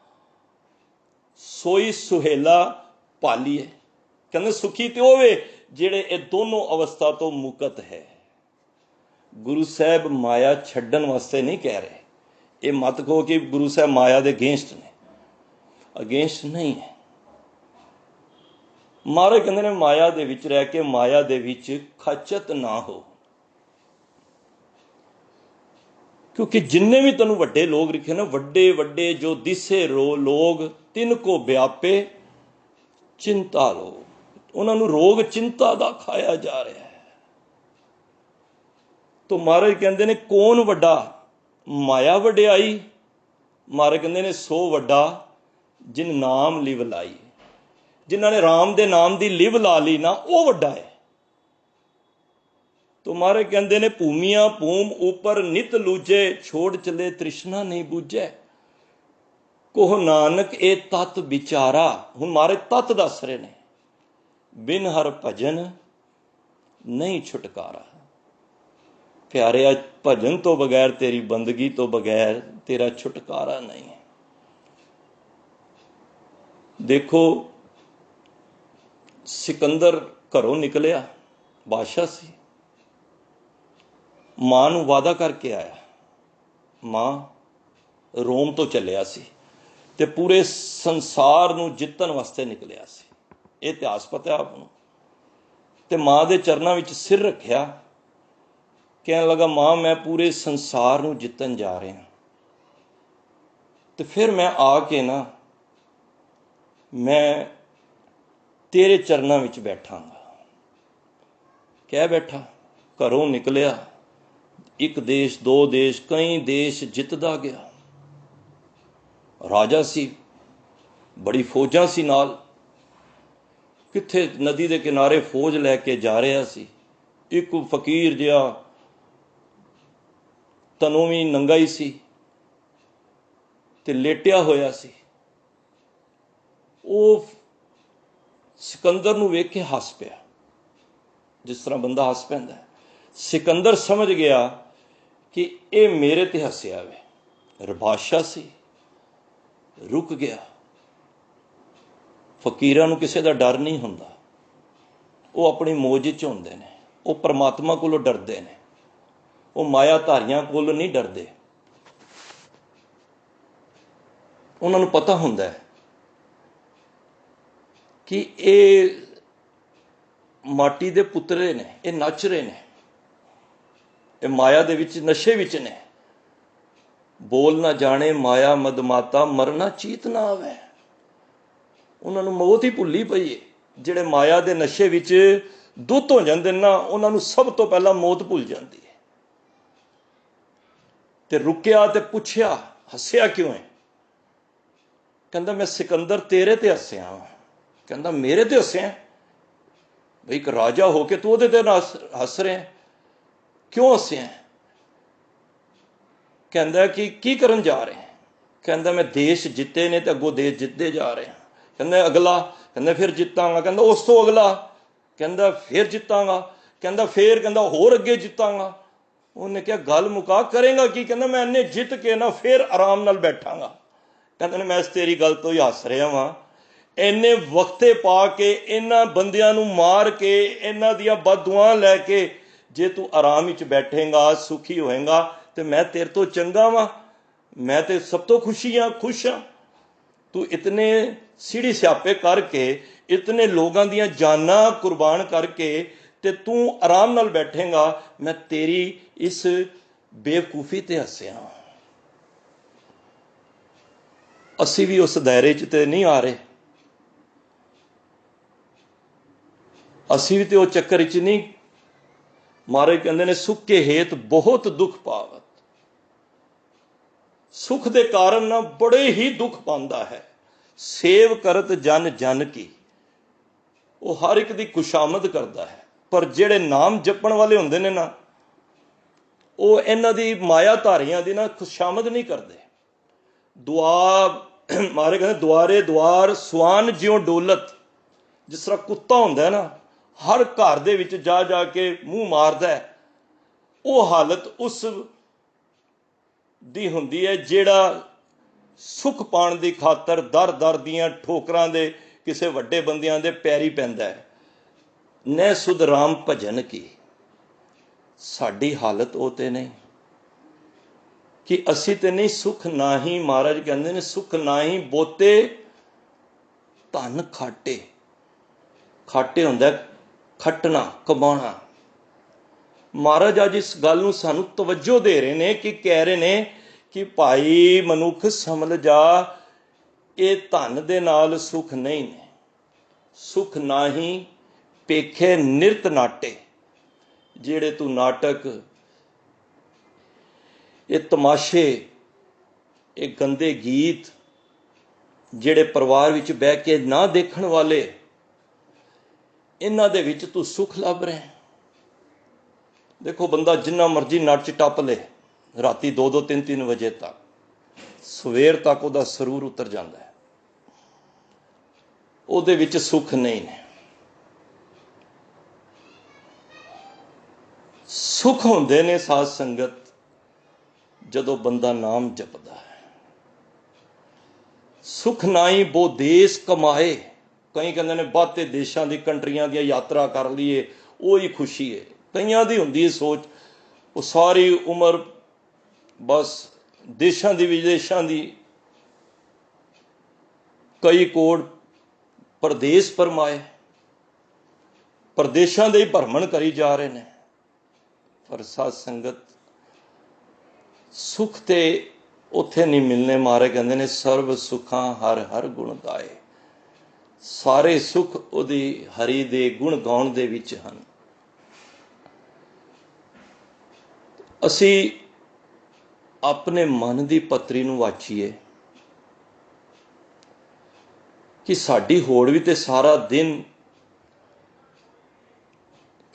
ਸੋਈ ਸੁਹੇਲਾ ਪਾਲੀਏ। ਕਹਿੰਦੇ ਸੁਖੀ ਤੇ ਉਹ ਵੇ ਜਿਹੜੇ ਇਹ ਦੋਨੋਂ ਅਵਸਥਾ ਤੋਂ ਮੁਕਤ ਹੈ। ਗੁਰੂ ਸਾਹਿਬ ਮਾਇਆ ਛੱਡਣ ਵਾਸਤੇ ਨਹੀਂ ਕਹਿ ਰਹੇ। ਇਹ ਮਤ ਕਹੋ ਕਿ ਗੁਰੂ ਸਾਹਿਬ ਮਾਇਆ ਦੇ ਅਗੇਂਸਟ ਨੇ। ਅਗੇਂਸਟ ਨਹੀਂ ਹੈ। ਮਹਾਰਾਜ ਕਹਿੰਦੇ ਨੇ ਮਾਇਆ ਦੇ ਵਿੱਚ ਰਹਿ ਕੇ ਮਾਇਆ ਦੇ ਵਿੱਚ ਖਚਤ ਨਾ ਹੋ। ਕਿਉਂਕਿ ਜਿੰਨੇ ਵੀ ਤੈਨੂੰ ਵੱਡੇ ਲੋਕ ਲਿਖੇ ਨਾ, ਵੱਡੇ ਵੱਡੇ ਜੋ ਦਿਸੇ ਲੋਗ ਤਿੰਨ ਕੋ ਵਿਆਪੇ ਚਿੰਤਾ ਲੋਗ, ਉਹਨਾਂ ਨੂੰ ਰੋਗ ਚਿੰਤਾ ਦਾ ਖਾਇਆ ਜਾ ਰਿਹਾ ਹੈ। ਤੋ ਮਹਾਰਾਜ ਕਹਿੰਦੇ ਨੇ ਕੌਣ ਵੱਡਾ? ਮਾਇਆ ਵਡਿਆਈ। ਮਹਾਰਾਜ ਕਹਿੰਦੇ ਨੇ ਸੋ ਵੱਡਾ ਜਿਨ ਨਾਮ ਲਿਵ ਲਾਈ। ਜਿਨ੍ਹਾਂ ਨੇ ਰਾਮ ਦੇ ਨਾਮ ਦੀ ਲਿਵ ਲਾ ਲਈ ਨਾ, ਉਹ ਵੱਡਾ ਹੈ। ਤੋ ਮਹਾਰਾਜ ਕਹਿੰਦੇ ਨੇ ਭੂਮੀਆਂ ਭੂਮ ਉਪਰ ਨਿਤ ਲੂਜੇ, ਛੋੜ ਚਲੇ ਤ੍ਰਿਸ਼ਨਾ ਨਹੀਂ ਬੂਝੈ। ਕੋਹ ਨਾਨਕ ਇਹ ਤਤ ਵਿਚਾਰਾ। ਹੁਣ ਮਹਾਰਾਜ ਤਤ ਦੱਸ ਰਹੇ ਨੇ, ਬਿਨ ਹਰ ਭਜਨ ਨਹੀਂ ਛੁਟਕਾਰਾ। ਪਿਆਰਿਆ, ਭਜਨ ਤੋਂ ਬਗੈਰ, ਤੇਰੀ ਬੰਦਗੀ ਤੋਂ ਬਗੈਰ ਤੇਰਾ ਛੁਟਕਾਰਾ ਨਹੀਂ ਹੈ। ਦੇਖੋ, ਸਿਕੰਦਰ ਘਰੋਂ ਨਿਕਲਿਆ, ਬਾਦਸ਼ਾਹ ਸੀ, ਮਾਂ ਨੂੰ ਵਾਅਦਾ ਕਰਕੇ ਆਇਆ। ਮਾਂ ਰੋਮ ਤੋਂ ਚੱਲਿਆ ਸੀ ਤੇ ਪੂਰੇ ਸੰਸਾਰ ਨੂੰ ਜਿੱਤਣ ਵਾਸਤੇ ਨਿਕਲਿਆ ਸੀ। ਇਹ ਇਤਿਹਾਸ ਪਤਾ ਆਪ ਨੂੰ। ਤੇ ਮਾਂ ਦੇ ਚਰਨਾਂ ਵਿੱਚ ਸਿਰ ਰੱਖਿਆ, ਕਹਿਣ ਲੱਗਾ, ਮਾਂ ਮੈਂ ਪੂਰੇ ਸੰਸਾਰ ਨੂੰ ਜਿੱਤਣ ਜਾ ਰਿਹਾ, ਤੇ ਫਿਰ ਮੈਂ ਆ ਕੇ ਨਾ ਮੈਂ ਤੇਰੇ ਚਰਨਾਂ ਵਿੱਚ ਬੈਠਾਂਗਾ। ਕਹਿ ਬੈਠਾ। ਘਰੋਂ ਨਿਕਲਿਆ, ਇੱਕ ਦੇਸ਼, ਦੋ ਦੇਸ਼, ਕਈ ਦੇਸ਼ ਜਿੱਤਦਾ ਗਿਆ। ਰਾਜਾ ਸੀ, ਬੜੀ ਫੌਜਾਂ ਸੀ ਨਾਲ। ਕਿੱਥੇ ਨਦੀ ਦੇ ਕਿਨਾਰੇ ਫੌਜ ਲੈ ਕੇ ਜਾ ਰਿਹਾ ਸੀ। ਇੱਕ ਫਕੀਰ ਜਿਹਾ ਤਨੋਵੀਂ ਨੰਗਾ ਹੀ ਸੀ ਤੇ ਲੇਟਿਆ ਹੋਇਆ ਸੀ। ਉਹ ਸਿਕੰਦਰ ਨੂੰ ਵੇਖ ਕੇ ਹੱਸ ਪਿਆ, ਜਿਸ ਤਰ੍ਹਾਂ ਬੰਦਾ ਹੱਸ ਪੈਂਦਾ। ਸਿਕੰਦਰ ਸਮਝ ਗਿਆ ਕਿ ਇਹ ਮੇਰੇ ਤੇ ਹੱਸਿਆ ਵੇ। ਬਾਦਸ਼ਾਹ ਸੀ, ਰੁਕ ਗਿਆ। ਫਕੀਰਾਂ ਨੂੰ ਕਿਸੇ ਦਾ ਡਰ ਨਹੀਂ ਹੁੰਦਾ, ਉਹ ਆਪਣੀ ਮੌਜ 'ਚ ਹੁੰਦੇ ਨੇ। ਉਹ ਪਰਮਾਤਮਾ ਕੋਲੋਂ ਡਰਦੇ ਨੇ, ਉਹ ਮਾਇਆਧਾਰੀਆਂ ਕੋਲੋਂ ਨਹੀਂ ਡਰਦੇ। ਉਹਨਾਂ ਨੂੰ ਪਤਾ ਹੁੰਦਾ ਹੈ ਕਿ ਇਹ ਮਾਟੀ ਦੇ ਪੁੱਤਰੇ ਨੇ, ਇਹ ਨੱਚ ਰਹੇ ਨੇ, ਇਹ ਮਾਇਆ ਦੇ ਵਿੱਚ, ਨਸ਼ੇ ਵਿੱਚ ਨੇ। ਬੋਲ ਨਾ ਜਾਣੇ ਮਾਇਆ ਮਦਮਾਤਾ, ਮਰਨਾ ਚੀਤ ਨਾ ਆਵੇ। ਉਹਨਾਂ ਨੂੰ ਮੌਤ ਹੀ ਭੁੱਲੀ ਪਈ ਹੈ। ਜਿਹੜੇ ਮਾਇਆ ਦੇ ਨਸ਼ੇ ਵਿੱਚ ਦੁੱਤ ਹੋ ਜਾਂਦੇ ਨਾ, ਉਹਨਾਂ ਨੂੰ ਸਭ ਤੋਂ ਪਹਿਲਾਂ ਮੌਤ ਭੁੱਲ ਜਾਂਦੀ ਹੈ। ਤੇ ਰੁਕਿਆ ਤੇ ਪੁੱਛਿਆ, ਹੱਸਿਆ ਕਿਉਂ ਹੈ? ਕਹਿੰਦਾ ਮੈਂ ਸਿਕੰਦਰ ਤੇਰੇ ਤੇ ਹੱਸਿਆ। ਕਹਿੰਦਾ ਮੇਰੇ ਤੇ ਹੱਸਿਆ? ਬਈ ਇੱਕ ਰਾਜਾ ਹੋ ਕੇ ਤੂੰ ਉਹਦੇ ਤੇ ਹੱਸ ਰਿਹਾ, ਕਿਉਂ ਹੱਸਿਆ? ਕਹਿੰਦਾ ਕਿ ਕੀ ਕਰਨ ਜਾ ਰਹੇ? ਕਹਿੰਦਾ ਮੈਂ ਦੇਸ਼ ਜਿੱਤੇ ਨੇ ਤੇ ਅੱਗੋਂ ਦੇਸ਼ ਜਿੱਤਦੇ ਜਾ ਰਹੇ। ਕਹਿੰਦਾ ਅਗਲਾ? ਕਹਿੰਦਾ ਫਿਰ ਜਿੱਤਾਂਗਾ। ਕਹਿੰਦਾ ਉਸ ਤੋਂ ਅਗਲਾ? ਕਹਿੰਦਾ ਫਿਰ ਜਿੱਤਾਂਗਾ। ਕਹਿੰਦਾ ਫਿਰ? ਕਹਿੰਦਾ ਹੋਰ ਅੱਗੇ ਜਿੱਤਾਂਗਾ। ਉਹਨੇ ਕਿਹਾ ਗੱਲ ਮੁਕਾ, ਕਰੇਗਾ ਕੀ? ਕਹਿੰਦਾ ਮੈਂ ਇੰਨੇ ਜਿੱਤ ਕੇ ਨਾ ਫਿਰ ਆਰਾਮ ਨਾਲ ਬੈਠਾਂਗਾ। ਕਹਿੰਦਾ ਮੈਂ ਤੇਰੀ ਗੱਲ ਤੋਂ ਹੀ ਹੱਸ ਰਿਹਾ ਵਾਂ। ਇੰਨੇ ਵਕਤੇ ਪਾ ਕੇ, ਇਹਨਾਂ ਬੰਦਿਆਂ ਨੂੰ ਮਾਰ ਕੇ, ਇਹਨਾਂ ਦੀਆਂ ਬਦਦੁਆਵਾਂ ਲੈ ਕੇ ਜੇ ਤੂੰ ਆਰਾਮ ਵਿੱਚ ਬੈਠੇਂਗਾ, ਸੁਖੀ ਹੋਏਗਾ, ਤੇ ਮੈਂ ਤੇਰੇ ਤੋਂ ਚੰਗਾ ਵਾਂ। ਮੈਂ ਤੇ ਸਭ ਤੋਂ ਖੁਸ਼ ਹਾਂ। ਤੂੰ ਇਤਨੇ ਸੀੜੀ ਸਿਆਪੇ ਕਰਕੇ, ਇਤਨੇ ਲੋਕਾਂ ਦੀਆਂ ਜਾਨਾਂ ਕੁਰਬਾਨ ਕਰਕੇ ਤੇ ਤੂੰ ਆਰਾਮ ਨਾਲ ਬੈਠੇਂਗਾ, ਮੈਂ ਤੇਰੀ ਇਸ ਬੇਵਕੂਫੀ ਤੇ ਹੱਸਿਆ। ਅਸੀਂ ਵੀ ਉਸ ਦਾਇਰੇ 'ਚ ਤੇ ਨਹੀਂ ਆ ਰਹੇ। ਅਸੀਂ ਵੀ ਤੇ ਉਹ ਚੱਕਰ 'ਚ ਨਹੀਂ। ਮਹਾਰਾਜ ਕਹਿੰਦੇ ਨੇ ਸੁੱਖ ਕੇ ਹੇਤ ਬਹੁਤ ਦੁੱਖ ਪਾਵਤ। ਸੁੱਖ ਦੇ ਕਾਰਨ ਨਾ ਬੜੇ ਹੀ ਦੁੱਖ ਪਾਉਂਦਾ ਹੈ। ਸੇਵ ਕਰਤ ਜਨ ਜਨ ਕੀ, ਉਹ ਹਰ ਇੱਕ ਦੀ ਖੁਸ਼ਾਮਦ ਕਰਦਾ ਹੈ। ਪਰ ਜਿਹੜੇ ਨਾਮ ਜਪਣ ਵਾਲੇ ਹੁੰਦੇ ਨੇ ਨਾ, ਉਹ ਇਹਨਾਂ ਦੀ ਮਾਇਆਧਾਰੀਆਂ ਦੀ ਨਾ ਖੁਸ਼ਾਮਦ ਨਹੀਂ ਕਰਦੇ। ਮਹਾਰਾਜ ਕਹਿੰਦੇ ਦੁਆਰੇ ਦੁਆਰ ਸਵਾਨ ਜਿਉਂ ਡੋਲਤ। ਜਿਸ ਤਰ੍ਹਾਂ ਕੁੱਤਾ ਹੁੰਦਾ ਹੈ ਨਾ, ਹਰ ਘਰ ਦੇ ਵਿੱਚ ਜਾ ਜਾ ਕੇ ਮੂੰਹ ਮਾਰਦਾ ਹੈ, ਉਹ ਹਾਲਤ ਉਸ ਦੀ ਹੁੰਦੀ ਹੈ ਜਿਹੜਾ ਸੁੱਖ ਪਾਉਣ ਦੀ ਖਾਤਰ ਦਰ ਦਰ ਦੀਆਂ ਠੋਕਰਾਂ ਦੇ ਕਿਸੇ ਵੱਡੇ ਬੰਦਿਆਂ ਦੇ ਪੈਰੀ ਪੈਂਦਾ ਹੈ। ਨੈ ਸੁਧ ਰਾਮ ਭਜਨ ਕੀ। ਸਾਡੀ ਹਾਲਤ ਉਹ ਤੇ ਨਹੀਂ ਕਿ ਅਸੀਂ ਤੇ ਨਹੀਂ ਸੁੱਖ ਨਾ ਹੀ, ਮਹਾਰਾਜ ਕਹਿੰਦੇ ਨੇ ਸੁੱਖ ਨਾ ਹੀ ਬੋਤੇ ਧਨ ਖਾਟੇ, ਖਾਟੇ ਹੁੰਦਾ ਖੱਟਣਾ, ਕਮਾਉਣਾ। ਮਹਾਰਾਜ ਅੱਜ ਇਸ ਗੱਲ ਨੂੰ ਸਾਨੂੰ ਤਵੱਜੋ ਦੇ ਰਹੇ ਨੇ ਕਿ ਕਹਿ ਰਹੇ ਨੇ ਕਿ ਭਾਈ ਮਨੁੱਖ ਸਮਝ ਜਾ, ਇਹ ਧਨ ਦੇ ਨਾਲ ਸੁਖ ਨਹੀਂ ਨੇ। ਸੁਖ ਨਾਹੀਂ ਪੇਖੇ ਨਿਰਤ ਨਾਟੇ। ਜਿਹੜੇ ਤੂੰ ਨਾਟਕ, ਇਹ ਤਮਾਸ਼ੇ, ਇਹ ਗੰਦੇ ਗੀਤ ਜਿਹੜੇ ਪਰਿਵਾਰ ਵਿੱਚ ਬਹਿ ਕੇ ਨਾ ਦੇਖਣ ਵਾਲੇ, ਇਹਨਾਂ ਦੇ ਵਿੱਚ ਤੂੰ ਸੁਖ ਲੱਭ ਰਿਹਾ। ਦੇਖੋ, ਬੰਦਾ ਜਿੰਨਾ ਮਰਜ਼ੀ ਨੱਚ ਟੱਪ ਲੇ ਰਾਤੀ 2-2, 3-3 ਵਜੇ ਤੱਕ, ਸਵੇਰ ਤੱਕ ਉਹਦਾ ਸਰੂਰ ਉਤਰ ਜਾਂਦਾ ਹੈ, ਉਹਦੇ ਵਿੱਚ ਸੁੱਖ ਨਹੀਂ ਨੇ। ਸੁੱਖ ਹੁੰਦੇ ਨੇ ਸਾਧ ਸੰਗਤ ਜਦੋਂ ਬੰਦਾ ਨਾਮ ਜਪਦਾ ਹੈ। ਸੁੱਖ ਨਾ ਹੀ ਬੋ ਦੇਸ ਕਮਾਏ। ਕਈ ਕਹਿੰਦੇ ਨੇ ਬਾਹਤੇ ਦੇਸ਼ਾਂ ਦੀ, ਕੰਟਰੀਆਂ ਦੀਆਂ ਯਾਤਰਾ ਕਰ ਲਈਏ, ਉਹ ਹੀ ਖੁਸ਼ੀ ਹੈ। ਕਈਆਂ ਦੀ ਹੁੰਦੀ ਹੈ ਸੋਚ, ਉਹ ਸਾਰੀ ਉਮਰ ਬਸ ਦੇਸ਼ਾਂ ਦੀ ਵਿਦੇਸ਼ਾਂ ਦੀ, ਕਈ ਕੋੜ ਪ੍ਰਦੇਸ਼ ਪਰਮਾਏ, ਪ੍ਰਦੇਸ਼ਾਂ ਦੇ ਹੀ ਭਰਮਣ ਕਰੀ ਜਾ ਰਹੇ ਨੇ। ਪਰ ਸਾਧ ਸੰਗਤ, ਸੁੱਖ ਤੇ ਉੱਥੇ ਨਹੀਂ ਮਿਲਨੇ। ਮਹਾਰਾਜ ਕਹਿੰਦੇ ਨੇ ਸਰਬ ਸੁੱਖਾਂ ਹਰ ਹਰ ਗੁਣ ਗਾਏ। ਸਾਰੇ ਸੁੱਖ ਉਹਦੀ ਹਰੀ ਦੇ ਗੁਣ ਗਾਉਣ ਦੇ ਵਿੱਚ ਹਨ। ਅਸੀਂ ਆਪਣੇ ਮਨ ਦੀ ਪੱਤਰੀ ਨੂੰ ਵਾਚੀਏ ਕਿ ਸਾਡੀ ਹੋੜ ਵੀ ਤੇ ਸਾਰਾ ਦਿਨ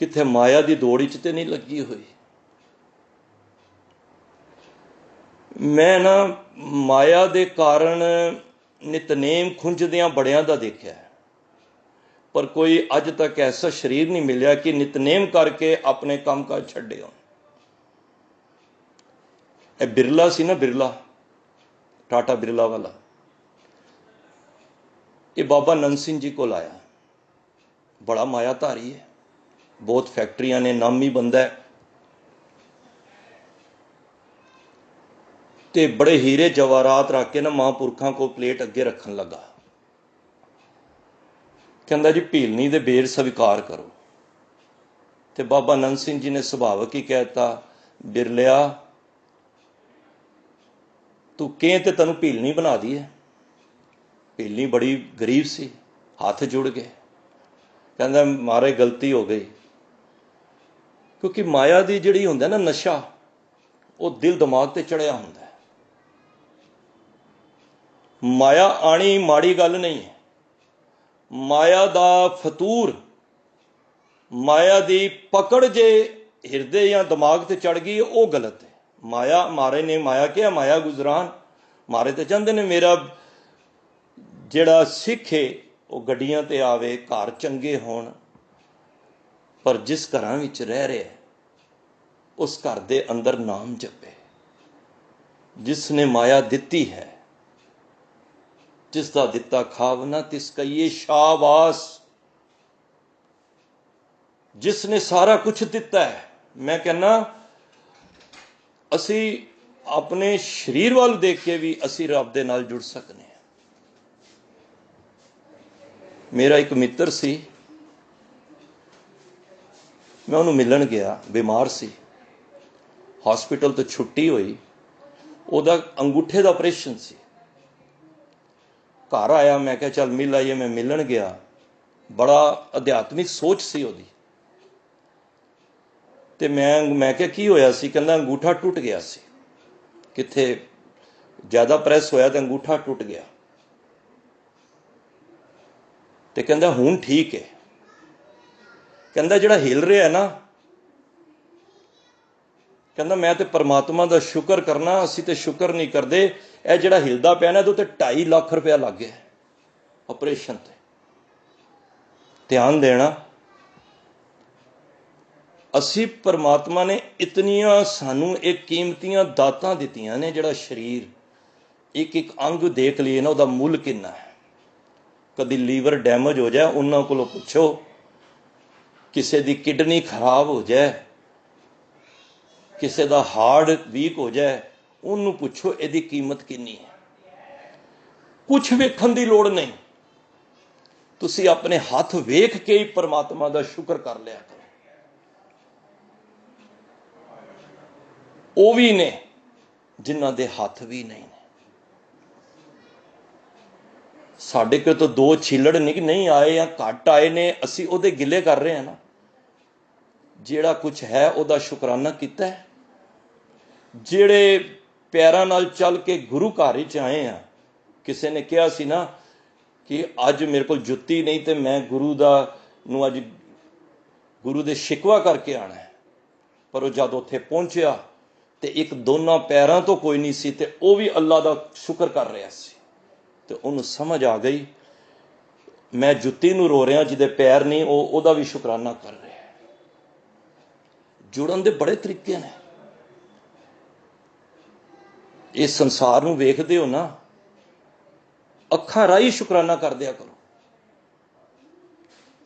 ਕਿਤੇ ਮਾਇਆ ਦੀ ਦੌੜ ਵਿੱਚ ਤੇ ਨਹੀਂ ਲੱਗੀ ਹੋਈ। ਮੈਂ ਨਾ ਮਾਇਆ ਦੇ ਕਾਰਨ ਨਿਤਨੇਮ ਖੁੰਝਦਿਆਂ ਬੜਿਆਂ ਦਾ ਦੇਖਿਆ, ਪਰ ਕੋਈ ਅੱਜ ਤੱਕ ਐਸਾ ਸਰੀਰ ਨਹੀਂ ਮਿਲਿਆ ਕਿ ਨਿਤਨੇਮ ਕਰਕੇ ਆਪਣੇ ਕੰਮ ਕਾਜ ਛੱਡੇ ਹੋਣ। ਇਹ ਬਿਰਲਾ ਸੀ ਨਾ, ਬਿਰਲਾ, ਟਾਟਾ ਬਿਰਲਾ ਵਾਲਾ, ਇਹ ਬਾਬਾ ਨੰਦ ਸਿੰਘ ਜੀ ਕੋਲ ਆਇਆ। ਬੜਾ ਮਾਇਆਧਾਰੀ ਹੈ, ਬਹੁਤ ਫੈਕਟਰੀਆਂ ਨੇ, ਨਾਮੀ ਬੰਦਾ ਹੈ, ਤੇ ਬੜੇ ਹੀਰੇ ਜਵਾਹਰਾਤ ਰੱਖ ਕੇ ਨਾ ਮਹਾਂਪੁਰਖਾਂ ਕੋਲ ਪਲੇਟ ਅੱਗੇ ਰੱਖਣ ਲੱਗਾ। ਕਹਿੰਦਾ ਜੀ ਭੀਲਨੀ ਦੇ ਬੇਰ ਸਵੀਕਾਰ ਕਰੋ। ਤੇ ਬਾਬਾ ਨੰਦ ਸਿੰਘ ਜੀ ਨੇ ਸੁਭਾਵਕ ਹੀ ਕਹਿ ਦਿੱਤਾ, ਬਿਰਲਿਆ ਤੂੰ ਕਹਿ ਤੇ ਤੈਨੂੰ ਭੀਲਨੀ ਬਣਾ ਦੀ ਹੈ। ਭੀਲਨੀ ਬੜੀ ਗਰੀਬ ਸੀ, ਹੱਥ ਜੁੜ ਗਏ। ਕਹਿੰਦਾ ਮਹਾਰਾਜ ਗਲਤੀ ਹੋ ਗਈ, ਕਿਉਂਕਿ ਮਾਇਆ ਦੀ ਜਿਹੜੀ ਹੁੰਦਾ ਨਾ ਨਸ਼ਾ, ਉਹ ਦਿਲ ਦਿਮਾਗ ਤੇ ਚੜਿਆ ਹੁੰਦਾ। ਮਾਇਆ ਆਣੀ ਮਾੜੀ ਗੱਲ ਨਹੀਂ ਹੈ। ਮਾਇਆ ਦਾ ਫਤੂਰ, ਮਾਇਆ ਦੀ ਪਕੜ ਜੇ ਹਿਰਦੇ ਜਾਂ ਦਿਮਾਗ ਤੇ ਚੜ ਗਈ, ਉਹ ਗਲਤ ਹੈ। ਮਾਇਆ, ਮਹਾਰਾਜ ਨੇ ਮਾਇਆ ਕਿਹਾ, ਮਾਇਆ ਗੁਜ਼ਰਾਨ। ਮਹਾਰਾਜ ਤੇ ਚਾਹੁੰਦੇ ਨੇ ਮੇਰਾ ਜਿਹੜਾ ਸਿੱਖ ਹੈ ਉਹ ਗੱਡੀਆਂ ਤੇ ਆਵੇ, ਘਰ ਚੰਗੇ ਹੋਣ, ਪਰ ਜਿਸ ਘਰਾਂ ਵਿੱਚ ਰਹਿ ਰਿਹਾ ਉਸ ਘਰ ਦੇ ਅੰਦਰ ਨਾਮ ਜਪੇ। ਜਿਸ ਨੇ ਮਾਇਆ ਦਿੱਤੀ ਹੈ, ਜਿਸ ਦਾ ਦਿੱਤਾ ਖਾਵਨਾ ਤਿਸ ਕਹੀਏ ਸ਼ਾਬਾਸ਼। ਜਿਸ ਨੇ ਸਾਰਾ ਕੁਝ ਦਿੱਤਾ ਹੈ, ਮੈਂ ਕਹਿੰਦਾ ਅਸੀਂ ਆਪਣੇ ਸਰੀਰ ਵੱਲ ਦੇਖ ਕੇ ਵੀ ਅਸੀਂ ਰੱਬ ਦੇ ਨਾਲ ਜੁੜ ਸਕਦੇ ਹਾਂ। ਮੇਰਾ ਇੱਕ ਮਿੱਤਰ ਸੀ, ਮੈਂ ਉਹਨੂੰ ਮਿਲਣ ਗਿਆ, ਬਿਮਾਰ ਸੀ, ਹਸਪੀਟਲ ਤੋਂ ਛੁੱਟੀ ਹੋਈ, ਉਹਦਾ ਅੰਗੂਠੇ ਦਾ ਆਪਰੇਸ਼ਨ ਸੀ। ਘਰ ਆਇਆ, ਮੈਂ ਕਿਹਾ ਚੱਲ ਮਿਲ ਆਈਏ। ਮੈਂ ਮਿਲਣ ਗਿਆ, ਬੜਾ ਅਧਿਆਤਮਿਕ ਸੋਚ ਸੀ ਉਹਦੀ। ਤੇ ਮੈਂ ਕਿਹਾ ਕੀ ਹੋਇਆ ਸੀ? ਕਹਿੰਦਾ ਅੰਗੂਠਾ ਟੁੱਟ ਗਿਆ ਸੀ, ਕਿੱਥੇ ਜ਼ਿਆਦਾ ਪ੍ਰੈਸ ਹੋਇਆ ਤੇ ਅੰਗੂਠਾ ਟੁੱਟ ਗਿਆ। ਤੇ ਕਹਿੰਦਾ ਹੁਣ ਠੀਕ ਹੈ। ਕਹਿੰਦਾ ਜਿਹੜਾ ਹਿਲ ਰਿਹਾ ਨਾ, ਕਹਿੰਦਾ ਮੈਂ ਤੇ ਪਰਮਾਤਮਾ ਦਾ ਸ਼ੁਕਰ ਕਰਨਾ, ਅਸੀਂ ਤੇ ਸ਼ੁਕਰ ਨਹੀਂ ਕਰਦੇ। ਇਹ ਜਿਹੜਾ ਹਿਲਦਾ ਪਿਆ ਨਾ, ਇਹਦੇ ਉੱਤੇ 2.5 ਲੱਖ ਰੁਪਇਆ ਲੱਗ ਗਿਆ ਆਪਰੇਸ਼ਨ ਤੇ। ਧਿਆਨ ਦੇਣਾ, ਅਸੀਂ ਪਰਮਾਤਮਾ ਨੇ ਇਤਨੀਆਂ ਸਾਨੂੰ ਇਹ ਕੀਮਤੀਆਂ ਦਾਤਾਂ ਦਿੱਤੀਆਂ ਨੇ। ਜਿਹੜਾ ਸਰੀਰ, ਇੱਕ ਇੱਕ ਅੰਗ ਦੇਖ ਲਈਏ ਨਾ, ਉਹਦਾ ਮੁੱਲ ਕਿੰਨਾ ਹੈ। ਕਦੀ ਲੀਵਰ ਡੈਮੇਜ ਹੋ ਜਾਏ, ਉਹਨਾਂ ਕੋਲੋਂ ਪੁੱਛੋ। ਕਿਸੇ ਦੀ ਕਿਡਨੀ ਖਰਾਬ ਹੋ ਜਾਏ, ਕਿਸੇ ਦਾ ਹਾਰਟ ਵੀਕ ਹੋ ਜਾਏ, ਉਹਨੂੰ ਪੁੱਛੋ ਇਹਦੀ ਕੀਮਤ ਕਿੰਨੀ ਹੈ। ਕੁਛ ਵੇਖਣ ਦੀ ਲੋੜ ਨਹੀਂ, ਤੁਸੀਂ ਆਪਣੇ ਹੱਥ ਵੇਖ ਕੇ ਹੀ परमात्मा ਦਾ ਸ਼ੁਕਰ ਕਰ ਲਿਆ ਕਰੋ। ਉਹ ਵੀ ਨੇ ਜਿਨ੍ਹਾਂ ਦੇ ਹੱਥ ਵੀ ਨਹੀਂ ਨੇ। ਸਾਡੇ ਕੋਲ ਤਾਂ 2 ਛਿੱਲੜ ਨਹੀਂ ਆਏ ਜਾਂ ਘੱਟ ਆਏ ਨੇ, ਅਸੀਂ ਉਹਦੇ ਗਿਲੇ ਕਰ ਰਹੇ ਹਾਂ ਨਾ। ਜਿਹੜਾ ਕੁਝ ਹੈ ਉਹਦਾ ਸ਼ੁਕਰਾਨਾ ਕੀਤਾ ਹੈ। ਜਿਹੜੇ ਪੈਰਾਂ ਨਾਲ ਚੱਲ ਕੇ ਗੁਰੂ ਘਰ ਵਿੱਚ ਆਏ ਆ, ਕਿਸੇ ਨੇ ਕਿਹਾ ਸੀ ਨਾ ਕਿ ਅੱਜ ਮੇਰੇ ਕੋਲ ਜੁੱਤੀ ਨਹੀਂ ਤੇ ਮੈਂ ਗੁਰੂ ਨੂੰ ਅੱਜ ਗੁਰੂ ਦੇ ਸ਼ਿਕਵਾ ਕਰਕੇ ਆਣਾ ਹੈ। ਪਰ ਉਹ ਜਦ ਉੱਥੇ ਪਹੁੰਚਿਆ ਤੇ ਇੱਕ ਦੋਨਾਂ ਪੈਰਾਂ ਤੋਂ ਕੋਈ ਨਹੀਂ ਸੀ ਤੇ ਉਹ ਵੀ ਅੱਲਾ ਦਾ ਸ਼ੁਕਰ ਕਰ ਰਿਹਾ ਸੀ। ਤੇ ਉਹਨੂੰ ਸਮਝ ਆ ਗਈ, ਮੈਂ ਜੁੱਤੀ ਨੂੰ ਰੋ ਰਿਹਾ ਜਿਹਦੇ ਪੈਰ ਨਹੀਂ, ਉਹਦਾ ਵੀ ਸ਼ੁਕਰਾਨਾ ਕਰ ਰਿਹਾ। ਜੁੜਨ ਦੇ ਬੜੇ ਤਰੀਕੇ ਨੇ। ਇਸ ਸੰਸਾਰ ਨੂੰ ਵੇਖਦੇ ਹੋ ਨਾ, ਅੱਖਾਂ ਰਾਹੀਂ ਸ਼ੁਕਰਾਨਾ ਕਰ ਦਿਆ ਕਰੋ।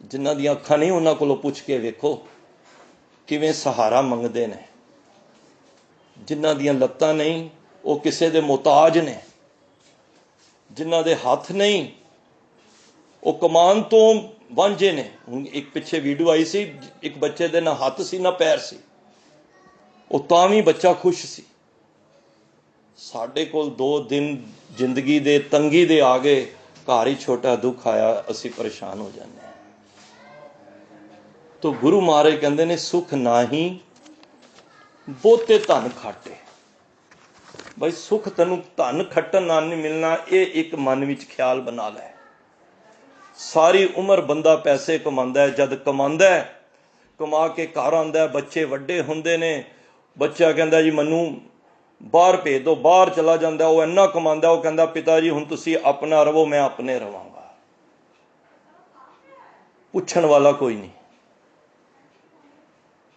ਜਿਨ੍ਹਾਂ ਦੀਆਂ ਅੱਖਾਂ ਨਹੀਂ ਉਹਨਾਂ ਕੋਲੋਂ ਪੁੱਛ ਕੇ ਵੇਖੋ ਕਿਵੇਂ ਸਹਾਰਾ ਮੰਗਦੇ ਨੇ। ਜਿਨ੍ਹਾਂ ਦੀਆਂ ਲੱਤਾਂ ਨਹੀਂ ਉਹ ਕਿਸੇ ਦੇ ਮੁਹਤਾਜ ਨੇ। ਜਿਨ੍ਹਾਂ ਦੇ ਹੱਥ ਨਹੀਂ ਉਹ ਕਮਾਨ ਤੋਂ ਵਾਂਝੇ ਨੇ। ਹੁਣ ਇੱਕ ਪਿੱਛੇ ਵੀਡੀਓ ਆਈ ਸੀ, ਇੱਕ ਬੱਚੇ ਦੇ ਨਾ ਹੱਥ ਸੀ ਨਾ ਪੈਰ ਸੀ, ਉਹ ਤਾਂ ਵੀ ਬੱਚਾ ਖੁਸ਼ ਸੀ। ਸਾਡੇ ਕੋਲ 2 ਦਿਨ ਜ਼ਿੰਦਗੀ ਦੇ ਤੰਗੀ ਦੇ ਆ ਗਏ, ਘਰ ਹੀ ਛੋਟਾ ਦੁੱਖ ਆਇਆ, ਅਸੀਂ ਪਰੇਸ਼ਾਨ ਹੋ ਜਾਂਦੇ ਹਾਂ। ਤਾਂ ਗੁਰੂ ਮਹਾਰਾਜ ਕਹਿੰਦੇ ਨੇ, ਸੁਖ ਨਾਹੀਂ ਬਹੁਤੇ ਧਨ ਖਾਟੇ। ਬਈ ਸੁਖ ਤੈਨੂੰ ਧਨ ਖੱਟਣ ਨਾਲ ਨਹੀਂ ਮਿਲਣਾ, ਇਹ ਇੱਕ ਮਨ ਵਿੱਚ ਖਿਆਲ ਬਣਾ ਲੈ। ਸਾਰੀ ਉਮਰ ਬੰਦਾ ਪੈਸੇ ਕਮਾਉਂਦਾ ਹੈ, ਜਦ ਕਮਾਉਂਦਾ ਹੈ, ਕਮਾ ਕੇ ਘਰ ਆਉਂਦਾ ਹੈ, ਬੱਚੇ ਵੱਡੇ ਹੁੰਦੇ ਨੇ, ਬੱਚਾ ਕਹਿੰਦਾ ਜੀ ਮੈਨੂੰ ਬਾਹਰ ਭੇਜ ਦਿਓ, ਬਾਹਰ ਚਲਾ ਜਾਂਦਾ। ਉਹ ਇੰਨਾ ਕਮਾਉਂਦਾ, ਉਹ ਕਹਿੰਦਾ ਪਿਤਾ ਜੀ ਹੁਣ ਤੁਸੀਂ ਆਪਣਾ ਰਵੋ, ਮੈਂ ਆਪਣੇ ਰਵਾਂਗਾ। ਪੁੱਛਣ ਵਾਲਾ ਕੋਈ ਨਹੀਂ।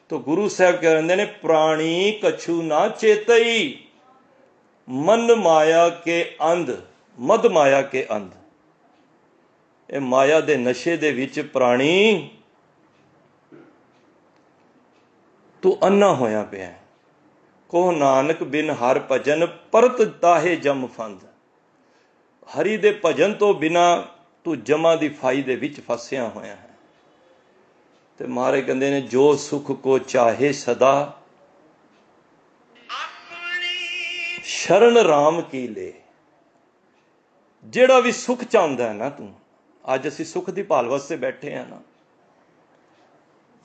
ਤਾਂ ਗੁਰੂ ਸਾਹਿਬ ਕਹਿੰਦੇ ਨੇ, ਪ੍ਰਾਣੀ ਕਛੂ ਨਾ ਚੇਤਈ, ਮਨ ਮਾਇਆ ਕੇ ਅੰਧ, ਮਦ ਮਾਇਆ ਕੇ ਅੰਧ। ਇਹ ਮਾਇਆ ਦੇ ਨਸ਼ੇ ਦੇ ਵਿੱਚ ਪ੍ਰਾਣੀ ਤੂੰ ਅੰਨਾ ਹੋਇਆ ਪਿਆ। ਕੋ ਨਾਨਕ ਬਿਨ ਹਰ ਭਜਨ ਪਰਤ ਤਾਹੇ ਜਮ ਫੰਦ। ਹਰੀ ਦੇ ਭਜਨ ਤੋਂ ਬਿਨਾ ਤੂੰ ਜਮਾ ਦੀ ਫਾਈ ਦੇ ਵਿੱਚ ਫਸਿਆ ਹੋਇਆ ਹੈ। ਤੇ ਮਹਾਰਾਜ ਕਹਿੰਦੇ ਨੇ, ਜੋ ਸੁਖ ਕੋ ਚਾਹੇ ਸਦਾ, ਸ਼ਰਨ ਰਾਮ ਕੀ ਲੈ। ਜਿਹੜਾ ਵੀ ਸੁਖ ਚਾਹੁੰਦਾ ਹੈ ਨਾ ਤੂੰ, ਅੱਜ ਅਸੀਂ ਸੁਖ ਦੀ ਭਾਲ ਵਾਸਤੇ ਬੈਠੇ ਆ ਨਾ,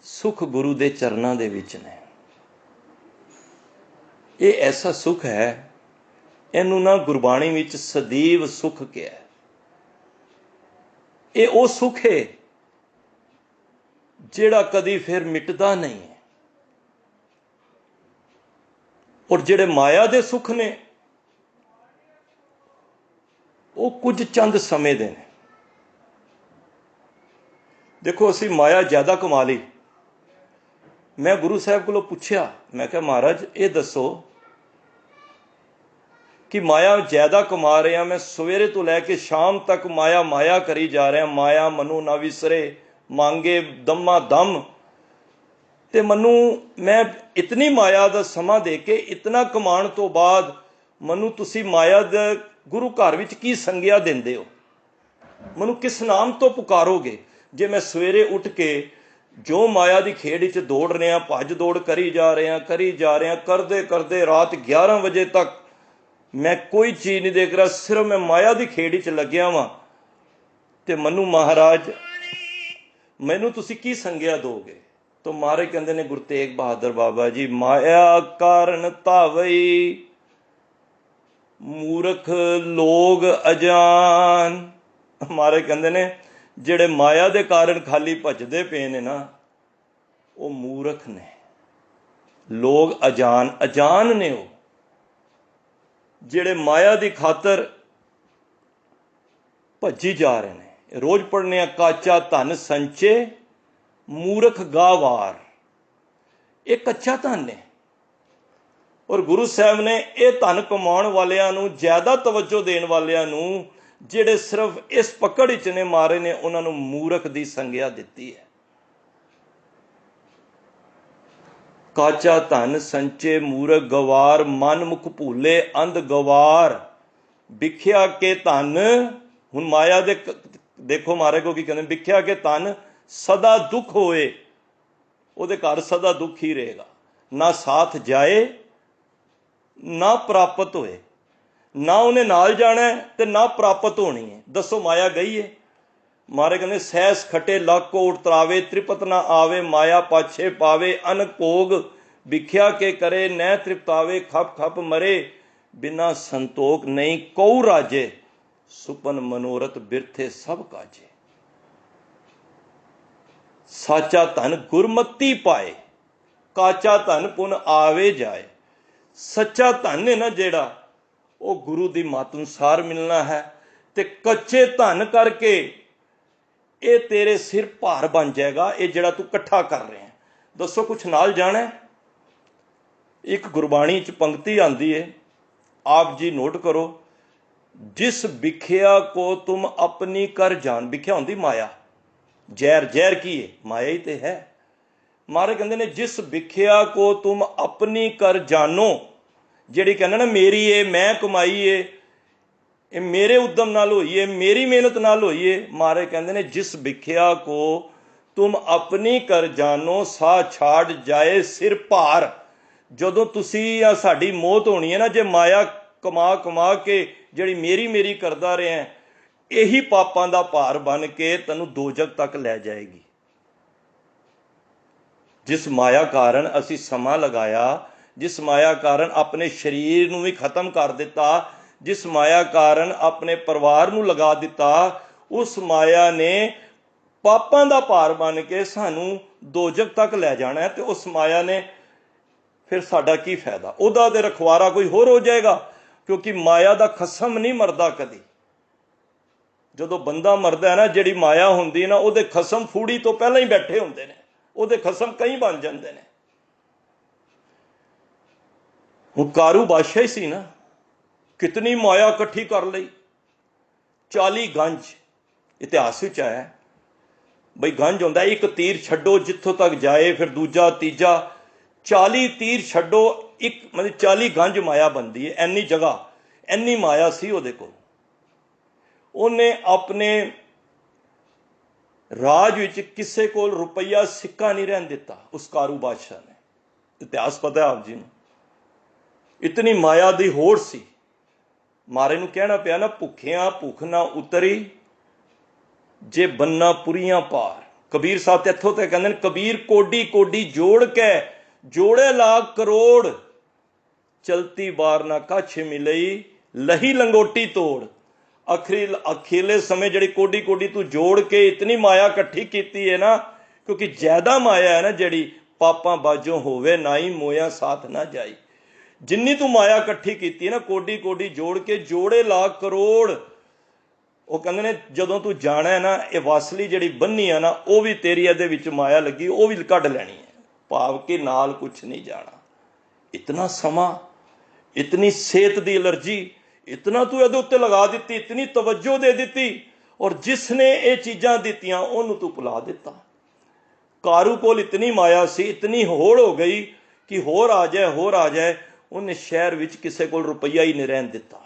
ਸੁਖ ਗੁਰੂ ਦੇ ਚਰਨਾਂ ਦੇ ਵਿੱਚ ਨੇ। ਇਹ ਐਸਾ ਸੁਖ ਹੈ, ਇਹਨੂੰ ਨਾ ਗੁਰਬਾਣੀ ਵਿੱਚ ਸਦੀਵ ਸੁਖ ਕਿਹਾ। ਇਹ ਉਹ ਸੁਖ ਹੈ ਜਿਹੜਾ ਕਦੀ ਫਿਰ ਮਿਟਦਾ ਨਹੀਂ ਹੈ। ਔਰ ਜਿਹੜੇ ਮਾਇਆ ਦੇ ਸੁਖ ਨੇ ਉਹ ਕੁਝ ਚੰਦ ਸਮੇਂ ਦੇ ਨੇ। ਦੇਖੋ, ਅਸੀਂ ਮਾਇਆ ਜ਼ਿਆਦਾ ਕਮਾ ਲਈ। ਮੈਂ ਗੁਰੂ ਸਾਹਿਬ ਕੋਲੋਂ ਪੁੱਛਿਆ, ਮੈਂ ਕਿਹਾ ਮਹਾਰਾਜ ਇਹ ਦੱਸੋ ਕਿ ਮਾਇਆ ਜ਼ਿਆਦਾ ਕਮਾ ਰਹੇ ਹਾਂ, ਮੈਂ ਸਵੇਰੇ ਤੋਂ ਲੈ ਕੇ ਸ਼ਾਮ ਤੱਕ ਮਾਇਆ ਮਾਇਆ ਕਰੀ ਜਾ ਰਿਹਾ, ਮਾਇਆ ਮਨੂ ਨਾ ਵਿਸਰੇ, ਮੰਗੇ ਦਮਾ ਦਮ। ਤੇ ਮੈਂ ਇਤਨੀ ਮਾਇਆ ਦਾ ਸਮਾਂ ਦੇ ਕੇ ਇਤਨਾ ਕਮਾਉਣ ਤੋਂ ਬਾਅਦ ਮੈਨੂੰ ਤੁਸੀਂ ਮਾਇਆ ਦੇ ਗੁਰੂ ਘਰ ਵਿੱਚ ਕੀ ਸੰਗਿਆ ਦਿੰਦੇ ਹੋ? ਮੈਨੂੰ ਕਿਸ ਨਾਮ ਤੋਂ ਪੁਕਾਰੋਗੇ? ਜੇ ਮੈਂ ਸਵੇਰੇ ਉੱਠ ਕੇ ਜੋ ਮਾਇਆ ਦੀ ਖੇਡ ਵਿੱਚ ਦੌੜ ਰਿਹਾ, ਭੱਜ ਦੌੜ ਕਰੀ ਜਾ ਰਿਹਾ, ਕਰਦੇ ਕਰਦੇ ਰਾਤ 11 ਵਜੇ ਤੱਕ ਮੈਂ ਕੋਈ ਚੀਜ਼ ਨਹੀਂ ਦੇਖ ਰਿਹਾ, ਸਿਰਫ ਮੈਂ ਮਾਇਆ ਦੀ ਖੇਡ ਵਿੱਚ ਲੱਗਿਆ ਵਾਂ, ਤੇ ਮੈਨੂੰ ਮਹਾਰਾਜ ਮੈਨੂੰ ਤੁਸੀਂ ਕੀ ਸੰਗਿਆ ਦੋਗੇ? ਤਾਂ ਮਹਾਰਾਜ ਕਹਿੰਦੇ ਨੇ, ਗੁਰੂ ਤੇਗ ਬਹਾਦਰ ਬਾਬਾ ਜੀ, ਮਾਇਆ ਕਾਰਨ ਧਾਵਈ ਮੂਰਖ ਲੋਗ ਅਜਾਨ। ਮਹਾਰਾਜ ਕਹਿੰਦੇ ਨੇ, ਜਿਹੜੇ ਮਾਇਆ ਦੇ ਕਾਰਨ ਖਾਲੀ ਭੱਜਦੇ ਪਏ ਨੇ ਨਾ, ਉਹ ਮੂਰਖ ਨੇ। ਲੋਗ ਅਜਾਨ ਨੇ ਉਹ ਜਿਹੜੇ ਮਾਇਆ ਦੀ ਖਾਤਰ ਭੱਜੀ ਜਾ ਰਹੇ ਨੇ। ਰੋਜ਼ ਪੜ੍ਹਨੇ ਆ, ਕਾਚਾ ਧਨ ਸੰਚੇ ਮੂਰਖ ਗਾਵਾਰ। ਇਹ ਕੱਚਾ ਧਨ ਨੇ। ਔਰ ਗੁਰੂ ਸਾਹਿਬ ਨੇ ਇਹ ਧਨ ਕਮਾਉਣ ਵਾਲਿਆਂ ਨੂੰ, ਜ਼ਿਆਦਾ ਤਵੱਜੋ ਦੇਣ ਵਾਲਿਆਂ ਨੂੰ, ਜਿਹੜੇ ਸਿਰਫ ਇਸ ਪਕੜ ਵਿੱਚ ਨੇ ਮਾਰੇ ਨੇ, ਉਹਨਾਂ ਨੂੰ ਮੂਰਖ ਦੀ ਸੰਗਿਆ ਦਿੱਤੀ ਹੈ। ਕਾਚਾ ਧਨ ਸੰਚੇ ਮੂਰਖ ਗਵਾਰ, ਮਨ ਮੁਖ ਭੂਲੇ ਅੰਧ ਗਵਾਰ। ਵਿਖਿਆ ਕੇ ਧਨ, ਹੁਣ ਮਾਇਆ ਦੇ देखो महाराज को की कहते, विख्या के तन सदा दुख होए, ਉਹਦੇ ਘਰ सदा दुख ही रहेगा, ना साथ जाए ना प्राप्त होए, ना उन्हें नाल जाना है ते ना प्राप्त होनी है। दसो माया गई है। महाराज कहते सहस खटे लख को उतरावे, त्रिपत ना आवे, माया पाछे पावे, अनक भोग विख्या के करे, न तृप्तावे, खप खप मरे, बिना संतोख नहीं कऊ राजे, सुपन मनोरथ बिरथे सब काजे। साचा धन गुरमती पाए, काचा धन पुन आवे जाए। सच्चा धन है ना जेड़ा, वो गुरु की मत अनुसार मिलना है, ते कच्चे धन करके ये तेरे सिर भार बन जाएगा, ये जेड़ा तू इकट्ठा कर रहे हैं। दसो कुछ नाल जाना है। एक गुरबाणी च पंक्ति आती है, आप जी नोट करो, जिस विख्या को तुम अपनी कर जान। विख्या होंदी माया, जहर, जहर की है माया ही तो है। महाराज कहते ने जिस विख्या को तुम अपनी कर जानो, जिहड़ी कहना ना मेरी है, मैं कमाई है, ये मेरे उद्यम नाल होई है, मेरी मेहनत नाल होई है। महाराज कहते ने जिस विख्या को तुम अपनी कर जानो, साह छाड़ जाए सिर भार। जदों तुसी या साडी मौत होनी है ना, जे माया कमा कमा के जिहड़ी मेरी मेरी करदा रहे हैं, यही पापां दा भार बन के तैनूं दोजक तक लै जाएगी। जिस माया कारण असी समा लगाया, जिस माया कारण अपने शरीर नूं भी खत्म कर दिता, जिस माया कारण अपने परिवार नूं लगा दिता, उस माया ने पापां दा भार बन के सानूं दोजक तक लै जाना है। तो उस माया ने फिर साडा की फायदा? उहदा ते रखवारा कोई होर हो जाएगा, क्योंकि माया दा खसम नहीं मरदा कदी। ਜਦੋਂ ਬੰਦਾ ਮਰਦਾ ਹੈ ਨਾ, ਜਿਹੜੀ ਮਾਇਆ ਹੁੰਦੀ ਨਾ, ਉਹਦੇ ਖਸਮ ਫੂੜੀ ਤੋਂ ਪਹਿਲਾਂ ਹੀ ਬੈਠੇ ਹੁੰਦੇ ਨੇ, ਉਹਦੇ ਖਸਮ ਕਈ ਬਣ ਜਾਂਦੇ ਨੇ। ਹੁਣ ਕਾਰੂ ਬਾਦਸ਼ਾਹ ਹੀ ਸੀ ਨਾ, ਕਿਤਨੀ ਮਾਇਆ ਇਕੱਠੀ ਕਰ ਲਈ। 40 ਗੰਜ ਇਤਿਹਾਸ ਵਿੱਚ ਆਇਆ ਬਈ, ਗੰਜ ਹੁੰਦਾ ਇੱਕ ਤੀਰ ਛੱਡੋ ਜਿੱਥੋਂ ਤੱਕ ਜਾਏ, ਫਿਰ ਦੂਜਾ ਤੀਜਾ, 40 ਤੀਰ ਛੱਡੋ, ਇੱਕ ਮਤਲਬ 40 ਗੰਜ ਮਾਇਆ ਬਣਦੀ ਹੈ। ਇੰਨੀ ਜਗ੍ਹਾ, ਇੰਨੀ ਮਾਇਆ ਸੀ ਉਹਦੇ ਕੋਲ। ਉਹਨੇ ਆਪਣੇ ਰਾਜ ਵਿੱਚ ਕਿਸੇ ਕੋਲ ਰੁਪਈਆ ਸਿੱਕਾ ਨਹੀਂ ਰਹਿਣ ਦਿੱਤਾ, ਉਸ ਕਾਰੂ ਬਾਦਸ਼ਾਹ ਨੇ। ਇਤਿਹਾਸ ਪਤਾ ਹੈ ਆਪ ਜੀ ਨੂੰ। ਇਤਨੀ ਮਾਇਆ ਦੀ ਹੋੜ ਸੀ। ਮਾਰੇ ਨੂੰ ਕਹਿਣਾ ਪਿਆ ਨਾ, ਭੁੱਖਿਆਂ ਭੁੱਖ ਨਾ ਉਤਰੀ, ਜੇ ਬੰਨਾ ਪੁਰੀਆਂ ਪਾਰ। ਕਬੀਰ ਸਾਹਿਬ ਤੇ ਇੱਥੋਂ ਤੇ ਕਹਿੰਦੇ ਨੇ, ਕਬੀਰ ਕੋਡੀ ਕੋਡੀ ਜੋੜ ਕੇ ਜੋੜੇ ਲਾਖ ਕਰੋੜ, ਚਲਤੀ ਬਾਰ ਨਾ ਕੱਛ ਮਿਲਈ, ਲਹੀ ਲੰਗੋਟੀ ਤੋੜ। अखीरले समय जिहड़ी कोडी कोडी तू जोड़ के इतनी माया इकट्ठी कीती है ना, क्योंकि ज्यादा माया है ना जिहड़ी, पापां बाजों होवे नाई, मोया साथ ना जाई। जिन्नी तू माया इकट्ठी कीती है ना, कोडी कोडी जोड़ के जोड़े लाख करोड़। वो कहंदे ने जदों तू जाना है ना, ये वासली जिहड़ी बन्नी है ना, वो भी तेरी इहदे विच माया लगी, वो भी कढ लैनी है, भाव के नाल कुछ नहीं जाना। इतना समा, इतनी सेहत दी एलर्जी, इतना तू ਇਹਦੇ ਉੱਤੇ लगा ਦਿੱਤੀ, इतनी तवज्जो दे ਦਿੱਤੀ, और जिसने ये चीज़ां दित्तियां ਉਹਨੂੰ तू भुला ਦਿੱਤਾ। कारू कोल इतनी माया सी, इतनी होड़ हो गई कि होर आ जाए, होर आ जाए। ਉਹਨੇ शहर ਵਿੱਚ ਕਿਸੇ ਕੋਲ ਰੁਪਈਆ ਹੀ ਨਹੀਂ ਰਹਿਣ ਦਿੱਤਾ,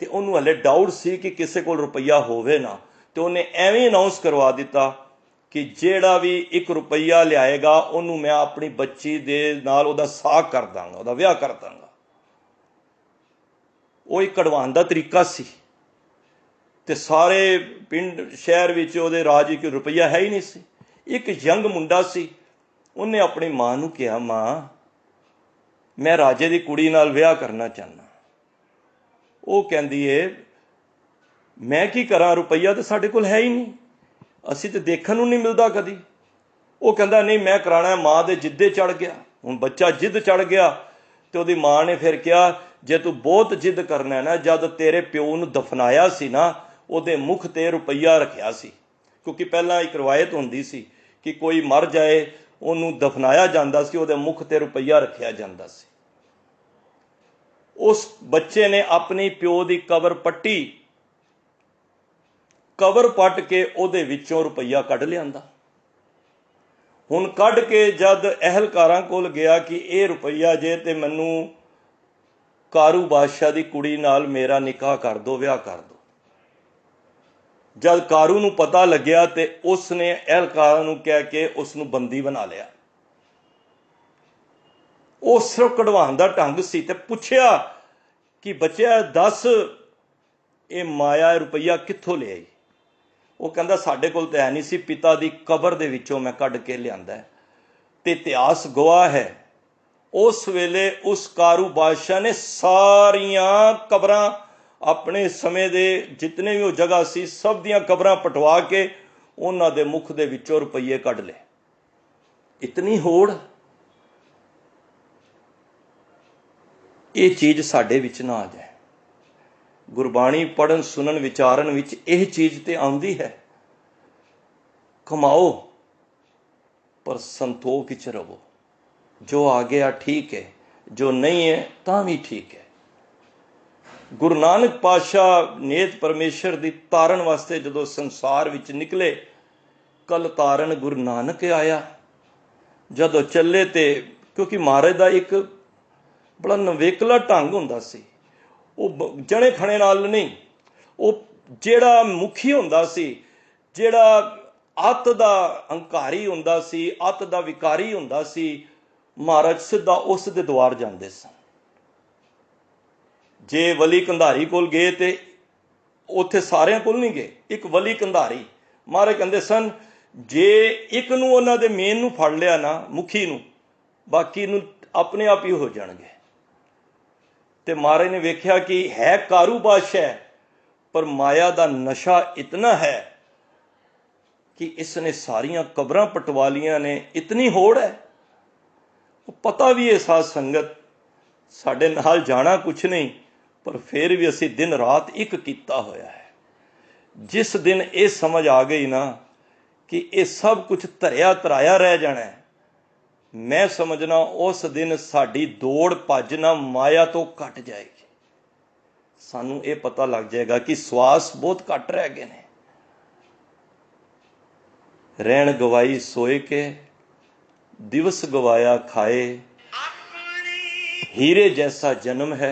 ਤੇ ਉਹਨੂੰ ਹਲੇ ਡਾਊਟ ਸੀ ਕਿ ਕਿਸੇ ਕੋਲ ਰੁਪਈਆ ਹੋਵੇ ਨਾ, ਤੇ ਉਹਨੇ ਐਵੇਂ ਅਨਾਉਂਸ ਕਰਵਾ ਦਿੱਤਾ ਕਿ ਜਿਹੜਾ ਵੀ 1 ਰੁਪਈਆ ਲਿਆਏਗਾ, ਉਹਨੂੰ ਮੈਂ ਆਪਣੀ ਬੱਚੀ ਦੇ ਨਾਲ ਉਹਦਾ ਸਾਕ ਕਰ ਦਾਂਗਾ, ਉਹਦਾ ਵਿਆਹ ਕਰ ਦਾਂਗਾ। ਉਹ ਇੱਕ ਕਢਵਾਉਣ ਦਾ ਤਰੀਕਾ ਸੀ, ਤੇ ਸਾਰੇ ਪਿੰਡ ਸ਼ਹਿਰ ਵਿੱਚ ਉਹਦੇ ਰਾਜ ਵਿੱਚ ਰੁਪਈਆ ਹੈ ਹੀ ਨਹੀਂ ਸੀ। ਇੱਕ ਯੰਗ ਮੁੰਡਾ ਸੀ, ਉਹਨੇ ਆਪਣੀ ਮਾਂ ਨੂੰ ਕਿਹਾ, ਮਾਂ ਮੈਂ ਰਾਜੇ ਦੀ ਕੁੜੀ ਨਾਲ ਵਿਆਹ ਕਰਨਾ ਚਾਹੁੰਦਾ। ਉਹ ਕਹਿੰਦੀ ਏ, ਮੈਂ ਕੀ ਕਰਾਂ, ਰੁਪਈਆ ਤਾਂ ਸਾਡੇ ਕੋਲ ਹੈ ਹੀ ਨਹੀਂ, ਅਸੀਂ ਤਾਂ ਦੇਖਣ ਨੂੰ ਨਹੀਂ ਮਿਲਦਾ ਕਦੀ। ਉਹ ਕਹਿੰਦਾ ਨਹੀਂ ਮੈਂ ਕਰਾਉਣਾ। ਮਾਂ ਦੇ ਜਿੱਦੇ ਚੜ ਗਿਆ। ਹੁਣ ਬੱਚਾ ਜਿੱਦ ਚੜ ਗਿਆ, ਤੇ ਉਹਦੀ ਮਾਂ ਨੇ ਫਿਰ ਕਿਹਾ, ਜੇ ਤੂੰ ਬਹੁਤ ਜਿੱਦ ਕਰਨਾ ਨਾ, ਜਦ ਤੇਰੇ ਪਿਓ ਨੂੰ ਦਫਨਾਇਆ ਸੀ ਨਾ, ਉਹਦੇ ਮੁਖ ਤੇ ਰੁਪਈਆ ਰੱਖਿਆ ਸੀ। ਕਿਉਂਕਿ ਪਹਿਲਾਂ ਇੱਕ ਰਵਾਇਤ ਹੁੰਦੀ ਸੀ ਕਿ ਕੋਈ ਮਰ ਜਾਏ, ਉਹਨੂੰ ਦਫਨਾਇਆ ਜਾਂਦਾ ਸੀ, ਉਹਦੇ ਮੁਖ ਤੇ ਰੁਪਈਆ ਰੱਖਿਆ ਜਾਂਦਾ ਸੀ। ਉਸ ਬੱਚੇ ਨੇ ਆਪਣੀ ਪਿਓ ਦੀ ਕਬਰ ਪੱਟੀ, ਕਬਰ ਪੱਟ ਕੇ ਉਹਦੇ ਵਿੱਚੋਂ ਰੁਪਈਆ ਕੱਢ ਲਿਆਂਦਾ। ਹੁਣ ਕੱਢ ਕੇ ਜਦ ਅਹਿਲਕਾਰਾਂ ਕੋਲ ਗਿਆ ਕਿ ਇਹ ਰੁਪਈਆ ਜੇ ਤੇ ਮੈਨੂੰ ਕਾਰੂ ਬਾਦਸ਼ਾਹ ਦੀ ਕੁੜੀ ਨਾਲ ਮੇਰਾ ਨਿਕਾਹ ਕਰ ਦਿਓ, ਵਿਆਹ ਕਰ ਦਿਓ। जब कारू नूं पता लग्या तो उसने एहलकारां नूं कह के उसनूं बंदी बना लिया। वो सिर्फ कढ़वाउण दा ढंग सी। ते पुछया कि बच्चा दस ये माया रुपया कित्थों लिआई? वो कहंदा साडे कोल तो है नहीं सी, पिता दी कबर दे विचों मैं कढ के लिआंदा है। ते इतिहास गवाह है उस वेले उस कारू बादशाह ने सारियां कबरां अपने समय दे जितने भी वो जगह सी सब दियां कबरां पटवा के उन्हां दे मुख दे विचों रुपये कढ ले। इतनी होड़। ये चीज़ साडे विच ना आ जाए। गुरबाणी पढ़न सुनन विचारन विच यह चीज़ ते आउंदी है। कमाओ पर संतोख विच रवो। जो आ गया ठीक है, जो नहीं है तां भी ठीक है। गुरु नानक पातशाह नेत परमेश्वर दी तारन वास्ते जदों संसार विच निकले, कल तारन गुरु नानक आया। जदों चले ते क्योंकि महाराज दा एक बड़ा नवेकला ढंग हुंदा सी। वो जने खने नाल नहीं, वो जेड़ा मुखी हुंदा सी, जेड़ा अत दा हंकारी हुंदा सी, अत दा विकारी हुंदा सी, महाराज सिद्धा उस दे द्वार जांदे सन। जे वली कंधारी कोल गए तो उत्थे सारिਆਂ कोल नहीं गए, एक वली कंधारी। महाराज कहंदे सन जे एक नूं उन्हां दे मेन नूं फड़ लिया ना, मुखी नूं, बाकी नूं अपने आप ही हो जाणगे। ते महाराज ने वेख्या कि है कारू बादशाह पर माया दा नशा इतना है कि इसने सारियां कबरां पटवा लियां ने। इतनी होड़ है। पता भी है साध संगत साडे नाल जाना कुछ नहीं, पर फिर भी असी दिन रात एक किया होया है। जिस दिन ये समझ आ गई ना कि ये सब कुछ धरिया धराया रह जाना है, मैं समझना उस दिन साडी दौड़ भज ना माया तो घट जाएगी। सानू ये पता लग जाएगा कि श्वास बहुत घट रह गए ने। रहन गवाई सोए के, दिवस गवाया खाए, हीरे जैसा जन्म है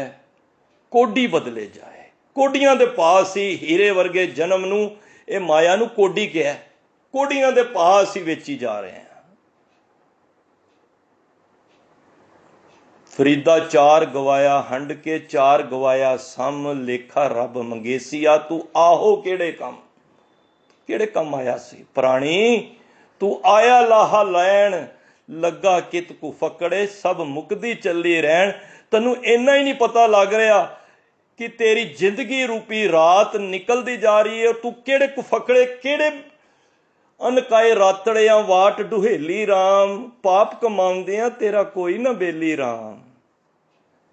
कोडी बदले जाए। कोडियां दे पास ही हीरे वर्गे जन्म नूं ये माया नूं कोडी कहा। कोडियां दे पास ही वेची जा रहे हैं। फरीदा चार गवाया हंड के, चार गवाया सम, लेखा रब मंगेसिया, तू आहो केड़े कम आया सी। प्राणी तू आया लाहा लैन, लगा कित कु फकड़े, सब मुकदी चली रहन। तैनू इन्ना ही नहीं पता लग रहा कि तेरी जिंदगी रूपी रात निकलती जा रही है। तू केड़े कुफकड़े, केड़े अनकाए रातड़ियां वाट डुहेली राम, पाप कमाउंदियां तेरा कोई ना बेली राम।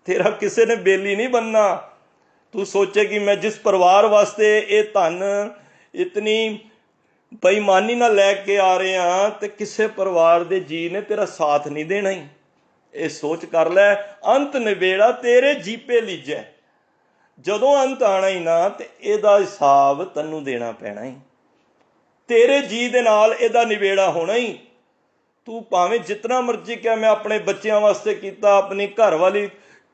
तेरा किसी ने बेली नहीं बनना। तू सोचे कि मैं जिस परिवार वास्ते ये धन इतनी बेईमानी ना लैके आ रहे हैं तो किसी परिवार के जी ने तेरा साथ नहीं देना ही। ये सोच कर लै, अंत निबेड़ा तेरे जीपे लीजै। जदों अंत आना ही ना तो ਇਹਦਾ हिसाब तैनू देना पैना ही। तेरे जी दे नाल ਇਹਦਾ निबेड़ा होना ही। तू भावें जितना मर्जी क्या मैं अपने बच्चों वास्ते किया, अपनी घर वाली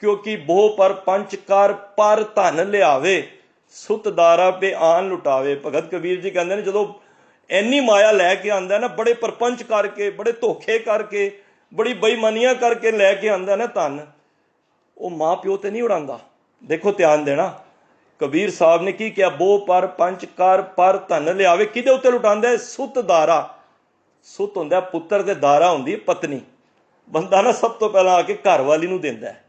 क्योंकि बहु पर पंच कर पर धन लियावे, सुतदारा पे आन लुटावे। भगत कबीर जी कहते हैं जो इन्नी माया लैके आंदा ना, बड़े परपंच करके, बड़े धोखे करके, बड़ी बेईमानियां करके लैके आंदा ना धन, वो माँ प्यो तो नहीं उड़ांदा। देखो ध्यान देना, कबीर साहब ने की किया, बो पर पंच कर पर धन लियावे, किदे उत्ते लुटांदा है? सुत दारा। सुत हुंदा पुत्र ते दारा हुंदी पत्नी। बंदा ना सब तो पहला आके घर वाली नूं दिंदा है,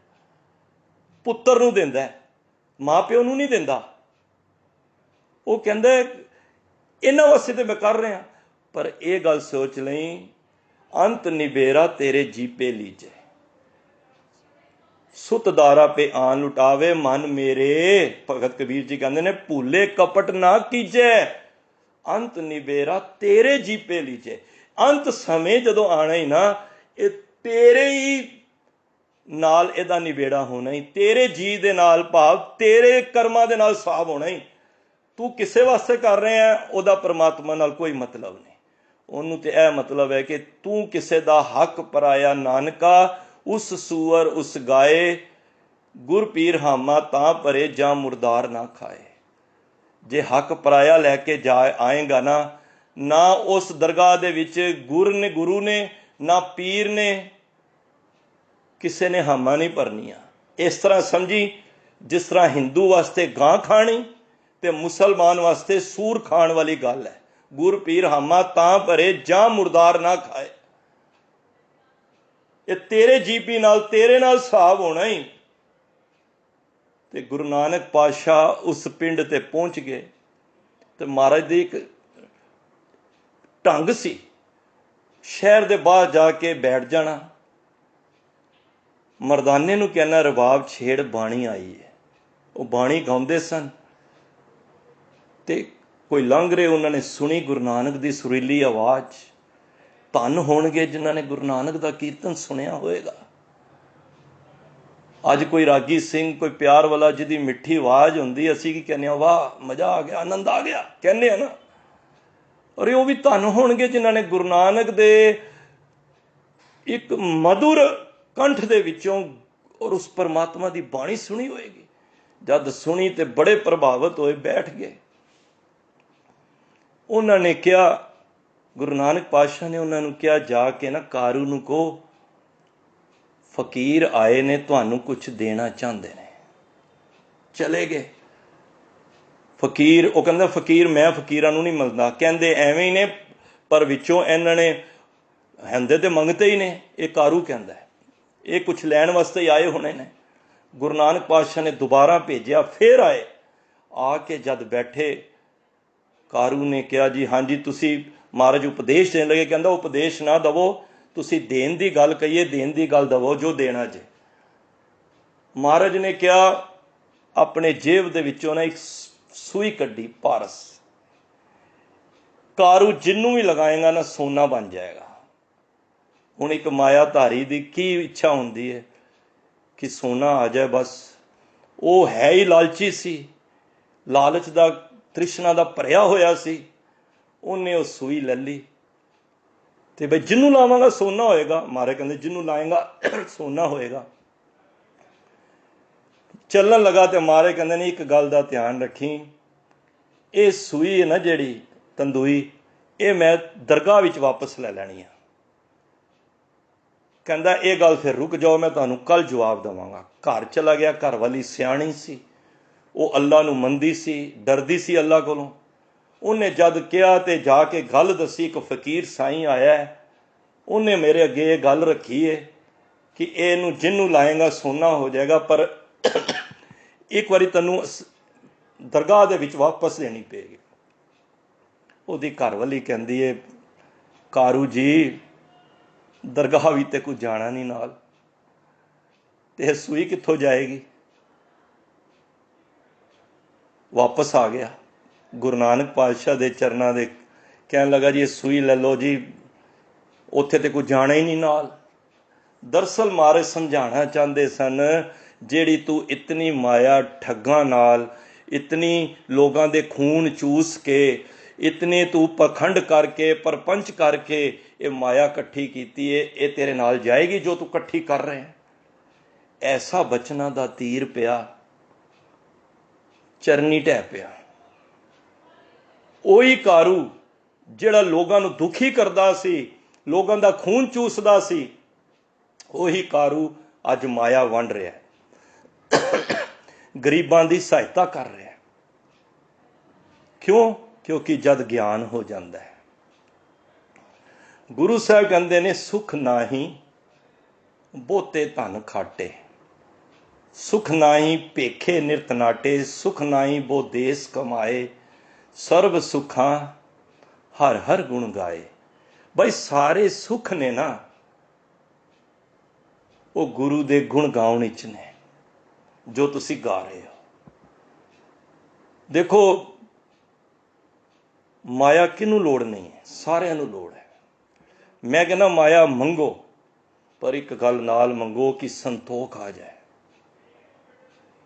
पुत्र नूं दिंदा है, माँ प्यो नूं नहीं दिंदा। वो कहंदा इन्हां वास्ते ते मैं कर रहा, पर यह गल सोच लई, अंत निबेरा तेरे जीपे लीजे, सुतदारा पे आन लुटावे मन मेरे। भगत कबीर जी कहते ने भूले कपट ना कीजे, अंत निबेरा तेरे जीपे लीजे। अंत समय जदों आना ही ना, ये तेरे ही नाल इहदा निबेड़ा होना ही, तेरे जी दे नाल, भाव तेरे कर्मां दे नाल साफ होना ही। तू किसे वास्ते कर रहे हैं, उहदा परमात्मा नाल कोई मतलब नहीं। उन्होंने तो यह मतलब है कि तू किसे दा हक पराया नानका, उस सूअर उस गाए, गुर पीर हामा तां भरे जां मुरदार ना खाए। जे हक पराया लैके जा आएगा ना, ना उस दरगाह दे विच गुरु ने ना पीर ने किसी ने हामा नहीं भरनिया। इस तरह समझी जिस तरह हिंदू वास्ते गां खानी ते मुसलमान वास्ते सूर खाण वाली गल है। गुर पीर हामा तां भरे जां मुर्दार ना खाए। ये तेरे जीपी नाल तेरे नाल हिसाब होना ही। ते गुरु नानक पातशाह उस पिंड ते पहुंच गए ते महाराज दी एक ढंग सी शहर दे बाहर जाके बैठ जाना। मरदाने नूं कहना रबाब छेड़ बाणी आई है। वो बाणी गाउंदे सन ते कोई लंघ रहे उन्होंने सुनी गुरु नानक दी सुरीली आवाज़। धन होणगे जिन्होंने गुरु नानक दा कीर्तन सुनिया होएगा। अज कोई रागी सिंह कोई प्यार वाला जिहदी मिठी आवाज़ हुंदी असीं की कहने वाह मज़ा आ गया आनंद आ गया कहने ना। और वो भी धन होणगे जिन्होंने गुरु नानक दे एक मधुर कंठ दे विचों और उस परमात्मा की बाणी सुनी होएगी। जद सुनी तो बड़े प्रभावित होए बैठ गए। उन्होंने क्या गुरु नानक पातशाह ने उन्होंने क्या जाके ना कारू नूं कहो फकीर आए ने तुहानूं कुछ देना चाहते ने। चले गए फकीर। वो कहंदा फकीर मैं फकीरां नूं नहीं मिलदा। कहंदे एवें ही ने पर विचों इन्हां ने हैंदे ते मंगते ही ने। ये कारू कहंदा है ये कुछ लैण वास्ते ही आए होने ने। गुरु नानक पातशाह ने दोबारा भेजिया फिर आए। आके जद बैठे कारू ने कहा जी हाँ जी तुसी महाराज उपदेश देने लगे। कहंदा उपदेश ना दवो तुसी देन दी गल कहिए देन दी गल दवो जो देना जे। महाराज ने कहा अपने जेब दे विचों ना एक सूई कड्डी पारस। कारू जिन्नू भी लगाएगा ना सोना बन जाएगा। हुण एक मायाधारी दी की इच्छा होंदी है कि सोना आ जाए बस। वो है ही लालची सी लालच दा तृष्णा दा भरिया होया सी। उन्हें वो सूई ले ली ते बई जिन्नू लावांगा सोना होएगा। मारे कहंदे जिन्नू लाएगा सोना होएगा। चलन लगा तो मारे कहंदे नहीं एक गल दा ध्यान रखी ये सूई है ना जिहड़ी तंदूई ये मैं दरगाह विच वापस ले लैनी है। कहंदा ये गल फिर रुक जाओ मैं तुहानूं कल जवाब देवांगा। घर चला गया। घर वाली सियाणी सी वो अल्लाह नूं मंदी सी डरदी सी अल्लाह कोलों। उन्हें जद कहा तो जाके गल दसी एक फकीर साईं आया है उन्हें मेरे अगे ये गल रखी है कि इनू जिन्नू लाएगा सोना हो जाएगा पर एक बारी तैनू दरगाह दे विच वापस लेनी पेगी। उहदी घरवाली कहंदी है कारू जी दरगाह भी तो कुछ जाना नहीं नाल ते सूई कित्थों जाएगी। वापस आ गया गुरु नानक पातशाह दे चरनां दे कहन लगा जी ये सूई ले लो जी उत्थे ते कुछ जाना ही नहीं नाल। दरअसल मारे समझाना चाहते सन जेड़ी तू इतनी माया ठगां नाल इतनी लोगों दे खून चूस के इतने तू पखंड करके परपंच करके ये माया कट्ठी कीती है ये तेरे नाल जाएगी जो तू कट्ठी कर रहे हैं। ऐसा बचना दा तीर पिया चरनी ढह पिया। ਉਹੀ कारू ਜਿਹੜਾ लोगों ਨੂੰ दुखी करता सी लोगों का खून चूसदा सी ਉਹੀ कारू अज माया वंड रहा गरीबां की सहायता कर रहा। क्यों? क्योंकि जद ज्ञान हो जाता है। गुरु साहब कहते ने सुख नाही बहुते धन खाटे सुख नाही भेखे निरत नाटे सुख नाही बहु देश कमाए सर्व सुखा हर हर गुण गाए। भाई सारे सुख ने ना वो गुरु दे गुण गाउण विच ने जो तुसी गा रहे हो। देखो माया किनू लोड़ नहीं है सारिਆਂ ਨੂੰ लोड़ है। मैं कहना माया मंगो पर एक गल नाल मंगो कि संतोख आ जाए।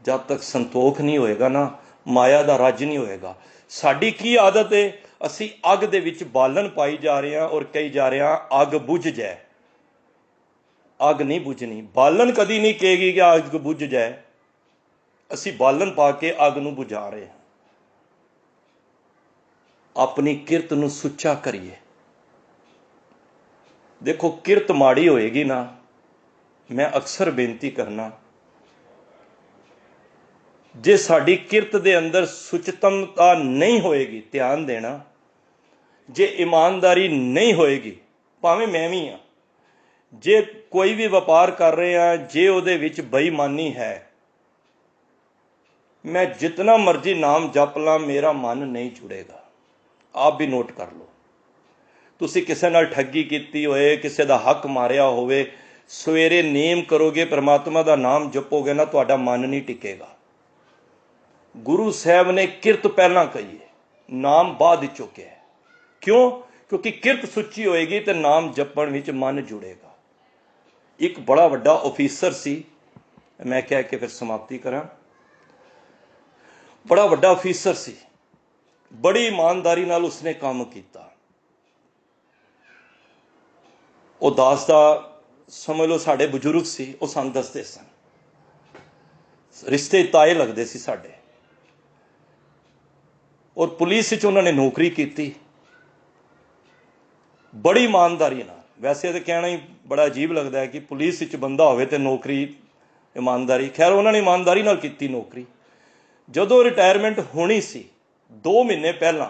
जब तक संतोख नहीं होएगा ना माया दा राज नहीं होएगा। साडी की आदत है असी अग दे विच बालन पाई जा रहे हैं और कही जा रहे हैं अग बुझ जाए। अग नहीं बुझनी। बालन कदी नहीं कहेगी कि अग बुझ जाए। असी बालन पा के अग नूं बुझा रहे हैं। अपनी किरत नूं सुच्चा करिए। देखो किरत माड़ी होएगी ना, मैं अक्सर बेनती करना, जे साडी किरत दे अंदर सुचतमता नहीं होएगी, ध्यान देना, जे ईमानदारी नहीं होएगी, भावें मैं भी हाँ, जे कोई भी व्यापार कर रहे हैं, जे उहदे विच बेईमानी है, मैं जितना मर्जी नाम जप ला, मेरा मन नहीं जुड़ेगा। आप भी नोट कर लो। तुसी किसी नाल ठगी कीती होए, किसी दा हक मारिया होवे, सवेरे नेम करोगे, परमात्मा दा नाम जपोगे ना, तुहाडा मन नहीं टिकेगा। गुरु साहब ने किरत पहला कही है, नाम बाद विच चुकिया है। क्यों? क्योंकि किरत सुची होएगी तो नाम जपण विच मन जुड़ेगा। एक बड़ा वड्डा ऑफिसर सी, मैं कह के फिर समाप्ति करा। बड़ा वड्डा ऑफिसर सी, बड़ी ईमानदारी नाल उसने काम किया। ਉਹ ਦਾਸ ਦਾ ਸਮਝ ਲਓ ਸਾਡੇ ਬਜ਼ੁਰਗ ਸੀ, ਉਹ ਸਾਨੂੰ ਦੱਸਦੇ ਸਨ, ਰਿਸ਼ਤੇ ਤਾਏ ਲੱਗਦੇ ਸੀ ਸਾਡੇ। ਔਰ ਪੁਲਿਸ ਵਿੱਚ ਉਹਨਾਂ ਨੇ ਨੌਕਰੀ ਕੀਤੀ ਬੜੀ ਇਮਾਨਦਾਰੀ ਨਾਲ। ਵੈਸੇ ਤਾਂ ਕਹਿਣਾ ਹੀ ਬੜਾ ਅਜੀਬ ਲੱਗਦਾ ਹੈ ਕਿ ਪੁਲਿਸ ਵਿੱਚ ਬੰਦਾ ਹੋਵੇ ਤੇ ਨੌਕਰੀ ਇਮਾਨਦਾਰੀ। ਖੈਰ ਉਹਨਾਂ ਨੇ ਇਮਾਨਦਾਰੀ ਨਾਲ ਕੀਤੀ ਨੌਕਰੀ। ਜਦੋਂ ਰਿਟਾਇਰਮੈਂਟ ਹੋਣੀ ਸੀ 2 ਮਹੀਨੇ ਪਹਿਲਾਂ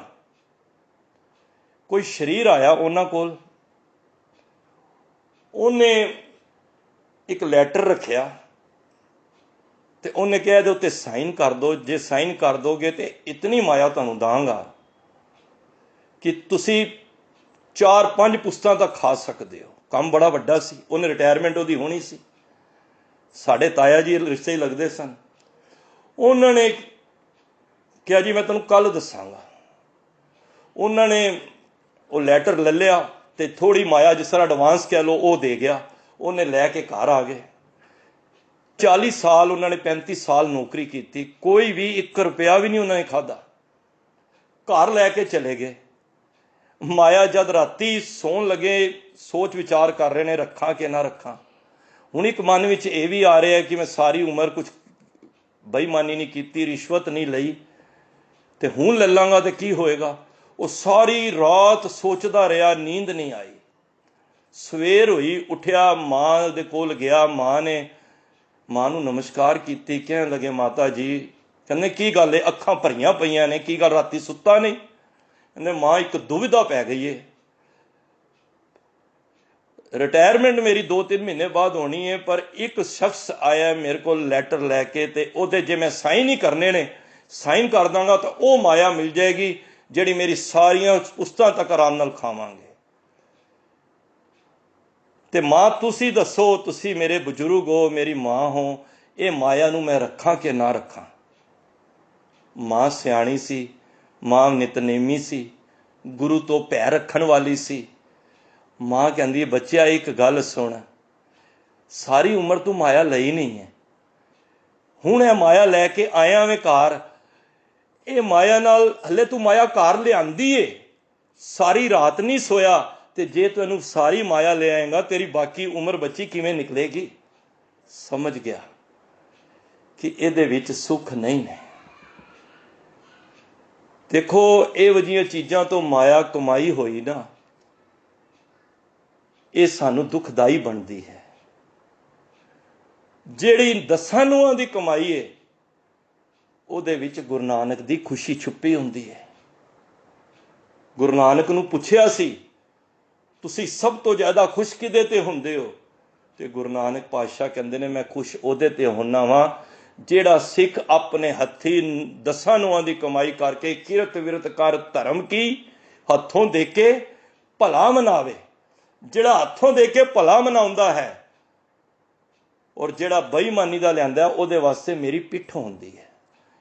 ਕੋਈ ਸ਼ਰੀਰ ਆਇਆ ਉਹਨਾਂ ਕੋਲ, ਉਹਨੇ ਇੱਕ ਲੈਟਰ ਰੱਖਿਆ ਤੇ ਉਹਨੇ ਕਿਹਾ ਇਹਦੇ ਉੱਤੇ ਸਾਈਨ ਕਰ ਦਿਓ, ਜੇ ਸਾਈਨ ਕਰ ਦੋਗੇ ਤੇ ਇਤਨੀ ਮਾਇਆ ਤੁਹਾਨੂੰ ਦਾਂਗਾ ਕਿ ਤੁਸੀਂ 4-5 ਪੁਸਤਾਂ ਤੱਕ ਖਾ ਸਕਦੇ ਹੋ। ਕੰਮ ਬੜਾ ਵੱਡਾ ਸੀ। ਉਹਨੇ ਰਿਟਾਇਰਮੈਂਟ ਉਹਦੀ ਹੋਣੀ ਸੀ, ਸਾਡੇ ਤਾਇਆ ਜੀ ਰਿਸ਼ਤੇ ਹੀ ਲੱਗਦੇ ਸਨ। ਉਹਨਾਂ ਨੇ ਕਿਹਾ ਜੀ ਮੈਂ ਤੁਹਾਨੂੰ ਕੱਲ ਦੱਸਾਂਗਾ। ਉਹਨਾਂ ਨੇ ਉਹ ਲੈਟਰ ਲੈ ਲਿਆ ਤੇ ਥੋੜੀ ਮਾਇਆ, ਜਿਸ ਤਰ੍ਹਾਂ ਐਡਵਾਂਸ ਕਹਿ ਲਓ, ਉਹ ਦੇ ਗਿਆ। ਉਹਨੇ ਲੈ ਕੇ ਘਰ ਆ ਗਏ। 40 ਸਾਲ ਉਹਨਾਂ ਨੇ 35 ਸਾਲ ਨੌਕਰੀ ਕੀਤੀ, ਕੋਈ ਵੀ 1 ਰੁਪਇਆ ਵੀ ਨਹੀਂ ਉਹਨਾਂ ਨੇ ਖਾਧਾ। ਘਰ ਲੈ ਕੇ ਚਲੇ ਗਏ। ਮਾਇਆ ਜਦ ਰਾਤੀ ਸੌਣ ਲੱਗੇ ਸੋਚ ਵਿਚਾਰ ਕਰ ਰਹੇ ਨੇ, ਰੱਖਾਂ ਕਿ ਨਾ ਰੱਖਾਂ। ਹੁਣ ਇੱਕ ਮਨ ਵਿੱਚ ਇਹ ਵੀ ਆ ਰਿਹਾ ਕਿ ਮੈਂ ਸਾਰੀ ਉਮਰ ਕੁਝ ਬੇਈਮਾਨੀ ਨਹੀਂ ਕੀਤੀ, ਰਿਸ਼ਵਤ ਨਹੀਂ ਲਈ, ਤੇ ਹੁਣ ਲੈ ਲਾਂਗਾ ਤੇ ਕੀ ਹੋਏਗਾ। ਉਹ ਸਾਰੀ ਰਾਤ ਸੋਚਦਾ ਰਿਹਾ, ਨੀਂਦ ਨਹੀਂ ਆਈ। ਸਵੇਰ ਹੋਈ, ਉੱਠਿਆ, ਮਾਂ ਦੇ ਕੋਲ ਗਿਆ। ਮਾਂ ਨੇ ਮਾਂ ਨੂੰ ਨਮਸਕਾਰ ਕੀਤੀ। ਕਹਿਣ ਲੱਗੇ ਮਾਤਾ ਜੀ, ਕਹਿੰਦੇ ਕੀ ਗੱਲ ਹੈ, ਅੱਖਾਂ ਭਰੀਆਂ ਪਈਆਂ ਨੇ, ਕੀ ਗੱਲ ਰਾਤੀ ਸੁੱਤਾ ਨਹੀਂ? ਕਹਿੰਦੇ ਮਾਂ ਇੱਕ ਦੁਵਿਧਾ ਪੈ ਗਈ ਏ, ਰਿਟਾਇਰਮੈਂਟ ਮੇਰੀ 2-3 ਮਹੀਨੇ ਬਾਅਦ ਹੋਣੀ ਹੈ, ਪਰ ਇੱਕ ਸ਼ਖਸ ਆਇਆ ਮੇਰੇ ਕੋਲ ਲੈਟਰ ਲੈ ਕੇ, ਤੇ ਉਹਦੇ ਜੇ ਮੈਂ ਸਾਈਨ ਹੀ ਕਰਨੇ ਨੇ, ਸਾਈਨ ਕਰ ਦਾਂਗਾ ਤਾਂ ਉਹ ਮਾਇਆ ਮਿਲ ਜਾਏਗੀ ਜਿਹੜੀ ਮੇਰੀ ਸਾਰੀਆਂ ਪੁਸਤਾਂ ਤੱਕ ਆਰਾਮ ਨਾਲ ਖਾਵਾਂਗੇ। ਤੇ ਮਾਂ ਤੁਸੀਂ ਦੱਸੋ, ਤੁਸੀਂ ਮੇਰੇ ਬਜ਼ੁਰਗ ਹੋ, ਮੇਰੀ ਮਾਂ ਹੋ, ਇਹ ਮਾਇਆ ਨੂੰ ਮੈਂ ਰੱਖਾਂ ਕਿ ਨਾ ਰੱਖਾਂ? ਮਾਂ ਸਿਆਣੀ ਸੀ, ਮਾਂ ਨਿਤਨੇਮੀ ਸੀ, ਗੁਰੂ ਤੋਂ ਭੈ ਰੱਖਣ ਵਾਲੀ ਸੀ। ਮਾਂ ਕਹਿੰਦੀ, ਬੱਚਿਆ ਇੱਕ ਗੱਲ ਸੁਣ, ਸਾਰੀ ਉਮਰ ਤੂੰ ਮਾਇਆ ਲਈ ਨਹੀਂ ਹੈ, ਹੁਣ ਇਹ ਮਾਇਆ ਲੈ ਕੇ ਆਇਆ ਵੇਂ ਘਰ, ਇਹ ਮਾਇਆ ਨਾਲ ਹਲੇ ਤੂੰ ਮਾਇਆ ਘਰ ਲਿਆਂਦੀ ਏ, ਸਾਰੀ ਰਾਤ ਨਹੀਂ ਸੋਇਆ, ਤੇ ਜੇ ਤੈਨੂੰ ਸਾਰੀ ਮਾਇਆ ਲੈ ਆਏਗਾ ਤੇਰੀ ਬਾਕੀ ਉਮਰ ਬੱਚੀ ਕਿਵੇਂ ਨਿਕਲੇਗੀ? ਸਮਝ ਗਿਆ ਕਿ ਇਹਦੇ ਵਿੱਚ ਸੁੱਖ ਨਹੀਂ ਹੈ। ਦੇਖੋ ਇਹੋ ਜਿਹੀਆਂ ਚੀਜ਼ਾਂ ਤੋਂ ਮਾਇਆ ਕਮਾਈ ਹੋਈ ਨਾ, ਇਹ ਸਾਨੂੰ ਦੁਖਦਾਈ ਬਣਦੀ ਹੈ। ਜਿਹੜੀ 10 ਨੂੰਹਾਂ ਦੀ ਕਮਾਈ ਹੈ, ਉਹਦੇ ਵਿੱਚ ਗੁਰੂ ਨਾਨਕ ਦੀ ਖੁਸ਼ੀ ਛੁਪੀ ਹੁੰਦੀ ਹੈ। ਗੁਰੂ ਨਾਨਕ ਨੂੰ ਪੁੱਛਿਆ ਸੀ, ਤੁਸੀਂ ਸਭ ਤੋਂ ਜ਼ਿਆਦਾ ਖੁਸ਼ ਕਿਹਦੇ ਤੇ ਹੁੰਦੇ ਹੋ? ਤੇ ਗੁਰੂ ਨਾਨਕ ਪਾਤਸ਼ਾਹ ਕਹਿੰਦੇ ਨੇ, ਮੈਂ ਖੁਸ਼ ਉਹਦੇ ਤੇ ਹੁੰਦਾ ਵਾਂ ਜਿਹੜਾ ਸਿੱਖ ਆਪਣੇ ਹੱਥੀਂ 10 ਨੂੰਹਾਂ ਦੀ ਕਮਾਈ ਕਰਕੇ ਕਿਰਤ ਵਿਰਤ ਕਰ ਧਰਮ ਕੀ ਹੱਥੋਂ ਦੇ ਕੇ ਭਲਾ ਮਨਾਵੇ। ਜਿਹੜਾ ਹੱਥੋਂ ਦੇ ਕੇ ਭਲਾ ਮਨਾਉਂਦਾ ਹੈ, ਔਰ ਜਿਹੜਾ ਬੇਈਮਾਨੀ ਦਾ ਲਿਆਂਦਾ, ਉਹਦੇ ਵਾਸਤੇ ਮੇਰੀ ਪਿੱਠ ਹੁੰਦੀ ਹੈ।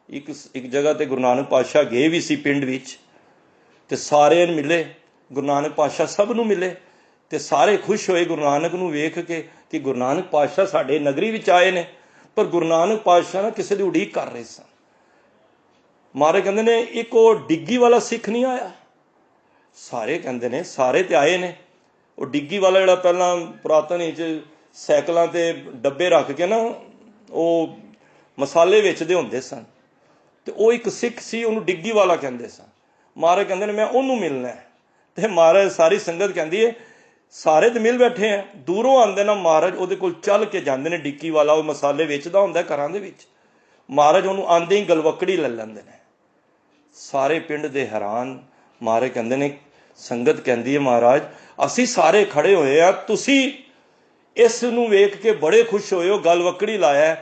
ਇੱਕ ਜਗ੍ਹਾ ਤੇ ਗੁਰੂ ਨਾਨਕ ਪਾਤਸ਼ਾਹ ਗਏ ਵੀ ਸੀ ਪਿੰਡ ਵਿੱਚ, ਤੇ ਸਾਰਿਆਂ ਨੂੰ ਮਿਲੇ। ਗੁਰੂ ਨਾਨਕ ਪਾਤਸ਼ਾਹ ਸਭ ਨੂੰ ਮਿਲੇ ਤੇ ਸਾਰੇ ਖੁਸ਼ ਹੋਏ ਗੁਰੂ ਨਾਨਕ ਨੂੰ ਵੇਖ ਕੇ ਕਿ ਗੁਰੂ ਨਾਨਕ ਪਾਤਸ਼ਾਹ ਸਾਡੇ ਨਗਰੀ ਵਿੱਚ ਆਏ ਨੇ। ਪਰ ਗੁਰੂ ਨਾਨਕ ਪਾਤਸ਼ਾਹ ਨਾ ਕਿਸੇ ਦੀ ਉਡੀਕ ਕਰ ਰਹੇ ਸਨ। ਮਾਰੇ ਕਹਿੰਦੇ ਨੇ, ਇੱਕ ਉਹ ਡਿੱਗੀ ਵਾਲਾ ਸਿੱਖ ਨਹੀਂ ਆਇਆ? ਸਾਰੇ ਕਹਿੰਦੇ ਨੇ ਸਾਰੇ ਤੇ ਆਏ ਨੇ। ਉਹ ਡਿੱਗੀ ਵਾਲਾ ਜਿਹੜਾ ਪਹਿਲਾਂ ਪੁਰਾਤਨ ਵਿੱਚ ਸਾਈਕਲਾਂ ਤੇ ਡੱਬੇ ਰੱਖ ਕੇ ਨਾ ਉਹ ਮਸਾਲੇ ਵੇਚਦੇ ਹੁੰਦੇ ਸਨ, ਤੇ ਉਹ ਇੱਕ ਸਿੱਖ ਸੀ, ਉਹਨੂੰ ਡਿੱਗੀ ਵਾਲਾ ਕਹਿੰਦੇ ਸਨ। महाराज कहते मैं उन्होंने मिलना है। तो महाराज सारी संगत कहती है सारे तो मिल बैठे हैं, दूरों आते ना महाराज ਉਹਦੇ ਕੋਲ चल के जाते हैं, डिक्की वाला वो मसाले वेचदा ਹੁੰਦਾ घरां दे विच, महाराज ਉਹਨੂੰ आंदे ही गलवकड़ी ले लेंदे ने। सारे पिंड दे हैरान। महाराज कहते ने, संगत कहती है महाराज असी सारे खड़े होए आ, तुसी इस नूं वेख के बड़े खुश होए हो, गलवकड़ी लाया।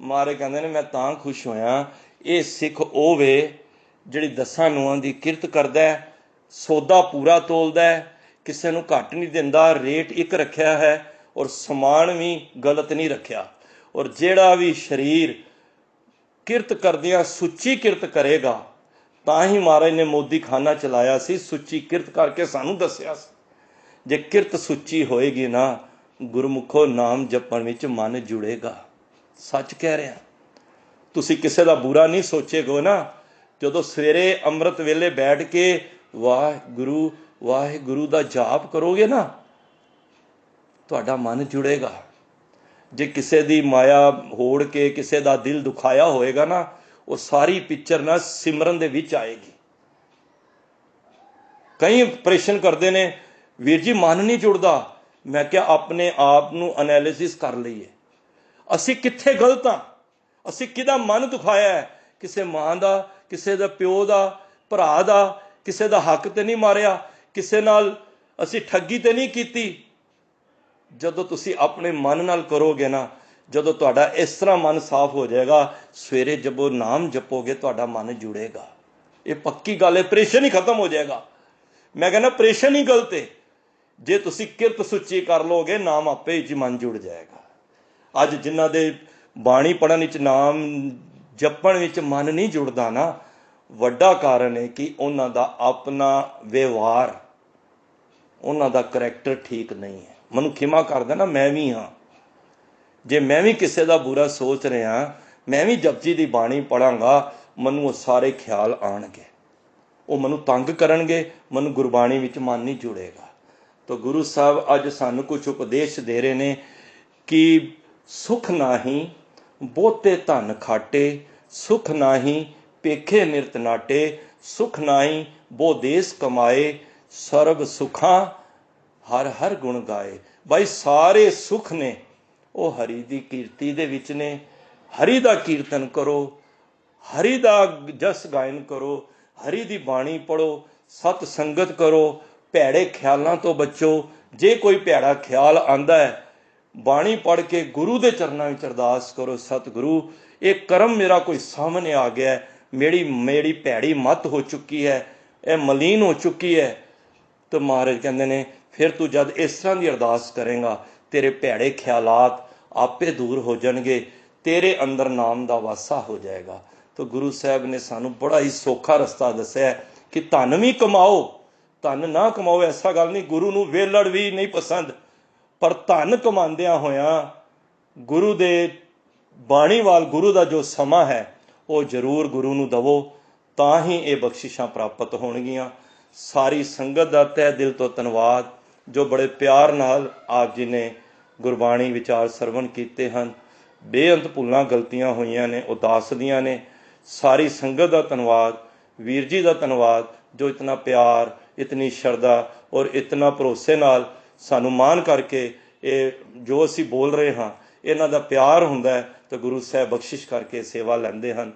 महाराज कहते ने मैं तां खुश होया, ये सिख ओ वे जिहड़ी 10 ਨੂੰਹਾਂ ਦੀ किरत करदा है, सौदा पूरा तोलदा है, किसी नूं घट नहीं दिंदा, रेट एक रखिया है और समान भी गलत नहीं रखिया। और जिहड़ा भी शरीर किरत करदियां सुच्ची किरत करेगा, तां ही महाराज ने मोदी खाना चलाया सी, सुच्ची किरत करके सानू दस्सिया सी। जे किरत सुच्ची होएगी ना, गुरमुखो नाम जपण विच मन जुड़ेगा। सच कह रहा, तुसी किसी दा बुरा नहीं सोचेगो ना, जदों सवेरे अंमृत वेले बैठ के वाहिगुरू वाहिगुरू दा जाप करोगे ना, तुहाडा मन जुड़ेगा। जे किसी दी माया होड़ के किसी दा दिल दुखाया होएगा ना, वो सारी पिक्चर ना सिमरन दे विच आएगी। कई ऑपरेशन करते ने, वीर जी मन नहीं जुड़ता। मैं क्या अपने आप नूं एनालिसिस कर लईए, असी कित्थे गलत हाँ, असी किहदा मन दुखाया है, किसी मां दा, किसी दा प्यो दा, भरा दा, किसी दा हक ते नहीं मारिया, किसी नाल असी ठगी ते नहीं कीती। जदों तुसी अपने मन नाल करोगे ना, जदों तुहाडा इस तरह मन साफ हो जाएगा, सवेरे जब नाम जपोगे तुहाडा मन जुड़ेगा। ये पक्की गल है, ऑपरेशन ही खत्म हो जाएगा। मैं कहना ऑपरेशन ही गलत है। जे तुसी किरत सुच्ची कर लोगे, नाम आपे ही मन जुड़ जाएगा। अज जिन्हां दे बाणी पढ़न विच, नाम जपण विच मन नहीं जुड़दा ना, वड्डा कारण है कि उन्हां दा अपना व्यवहार, उन्हां दा करैक्टर ठीक नहीं है। मनु खिमा कर देना, मैं भी हाँ, जे मैं भी किसी दा बुरा सोच रहा, मैं भी जपजी दी बाणी पढ़ांगा, मनु वो सारे ख्याल आउणगे, वो मनु तंग करनगे, मनु गुरबाणी विच मन नहीं जुड़ेगा। तो गुरु साहब अज सानू कुछ उपदेश दे रहे ने कि सुख नाही बहुते धन खाटे, सुख नाही पेखे निरत नाटे, सुख नाही बहु देश कमाए, सर्व सुखा हर हर गुण गाए। भाई सारे सुख ने वो हरि दी कीर्ति दे विच ने। हरि दा कीर्तन करो, हरि दा जस गायन करो, हरि दी बाणी पढ़ो, सत संगत करो, भैड़े ख्यालों तो बचो। जे कोई भैड़ा ख्याल आंदा है, बाणी पढ़ के गुरु दे चरणों में अरदास करो, सतगुरु एक कर्म मेरा कोई सामने आ गया है, मेरी मेरी भैड़ी मत हो चुकी है, यह मलीन हो चुकी है। तो महाराज कहते ने फिर तू जब इस तरह की अरदास करेगा, तेरे भैड़े ख्यालात आपे दूर हो जाएंगे, तेरे अंदर नाम दा वासा हो जाएगा। तो गुरु साहब ने सानू बड़ा ही सौखा रस्ता दस्या कि धन भी कमाओ, धन ना कमाओ ऐसा गल नहीं, गुरु नूं वेलड़ भी नहीं पसंद, पर धन कमांदियां होया गुरु दे बाणी वाल, गुरु दा जो समा है वो जरूर गुरु नूं दवो, तां ही ये बख्शिशां प्राप्त होणगियां। सारी संगत दा तह दिल तो धन्नवाद, जो बड़े प्यार नाल आप जी ने गुरबाणी विचार सरवण कीते हैं। बेअंत भुल्लां गलतियां होईयां ने, उदास दियां ने। सारी संगत दा धन्नवाद, वीर जी दा धन्नवाद, जो इतना प्यार, इतनी शरदा और इतना भरोसे नाल सानू मान करके ये जो असी बोल रहे हाँ, इन्हां दा प्यार हुंदा है, तो गुरु साहब बख्शिश करके सेवा लैंदे हन।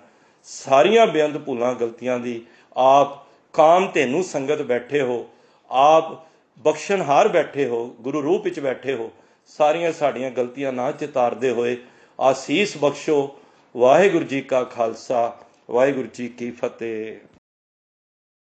सारियां बेअंत भुल्लां गलतियां दी आप काम तेनू संगत बैठे हो, आप बख्शनहार बैठे हो, गुरु रूप विच बैठे हो, सारियां साड़ियां गलतियां ना चितारदे होए आसीस बख्शो। वाहिगुरू जी का खालसा, वाहिगुरू जी की फतेह।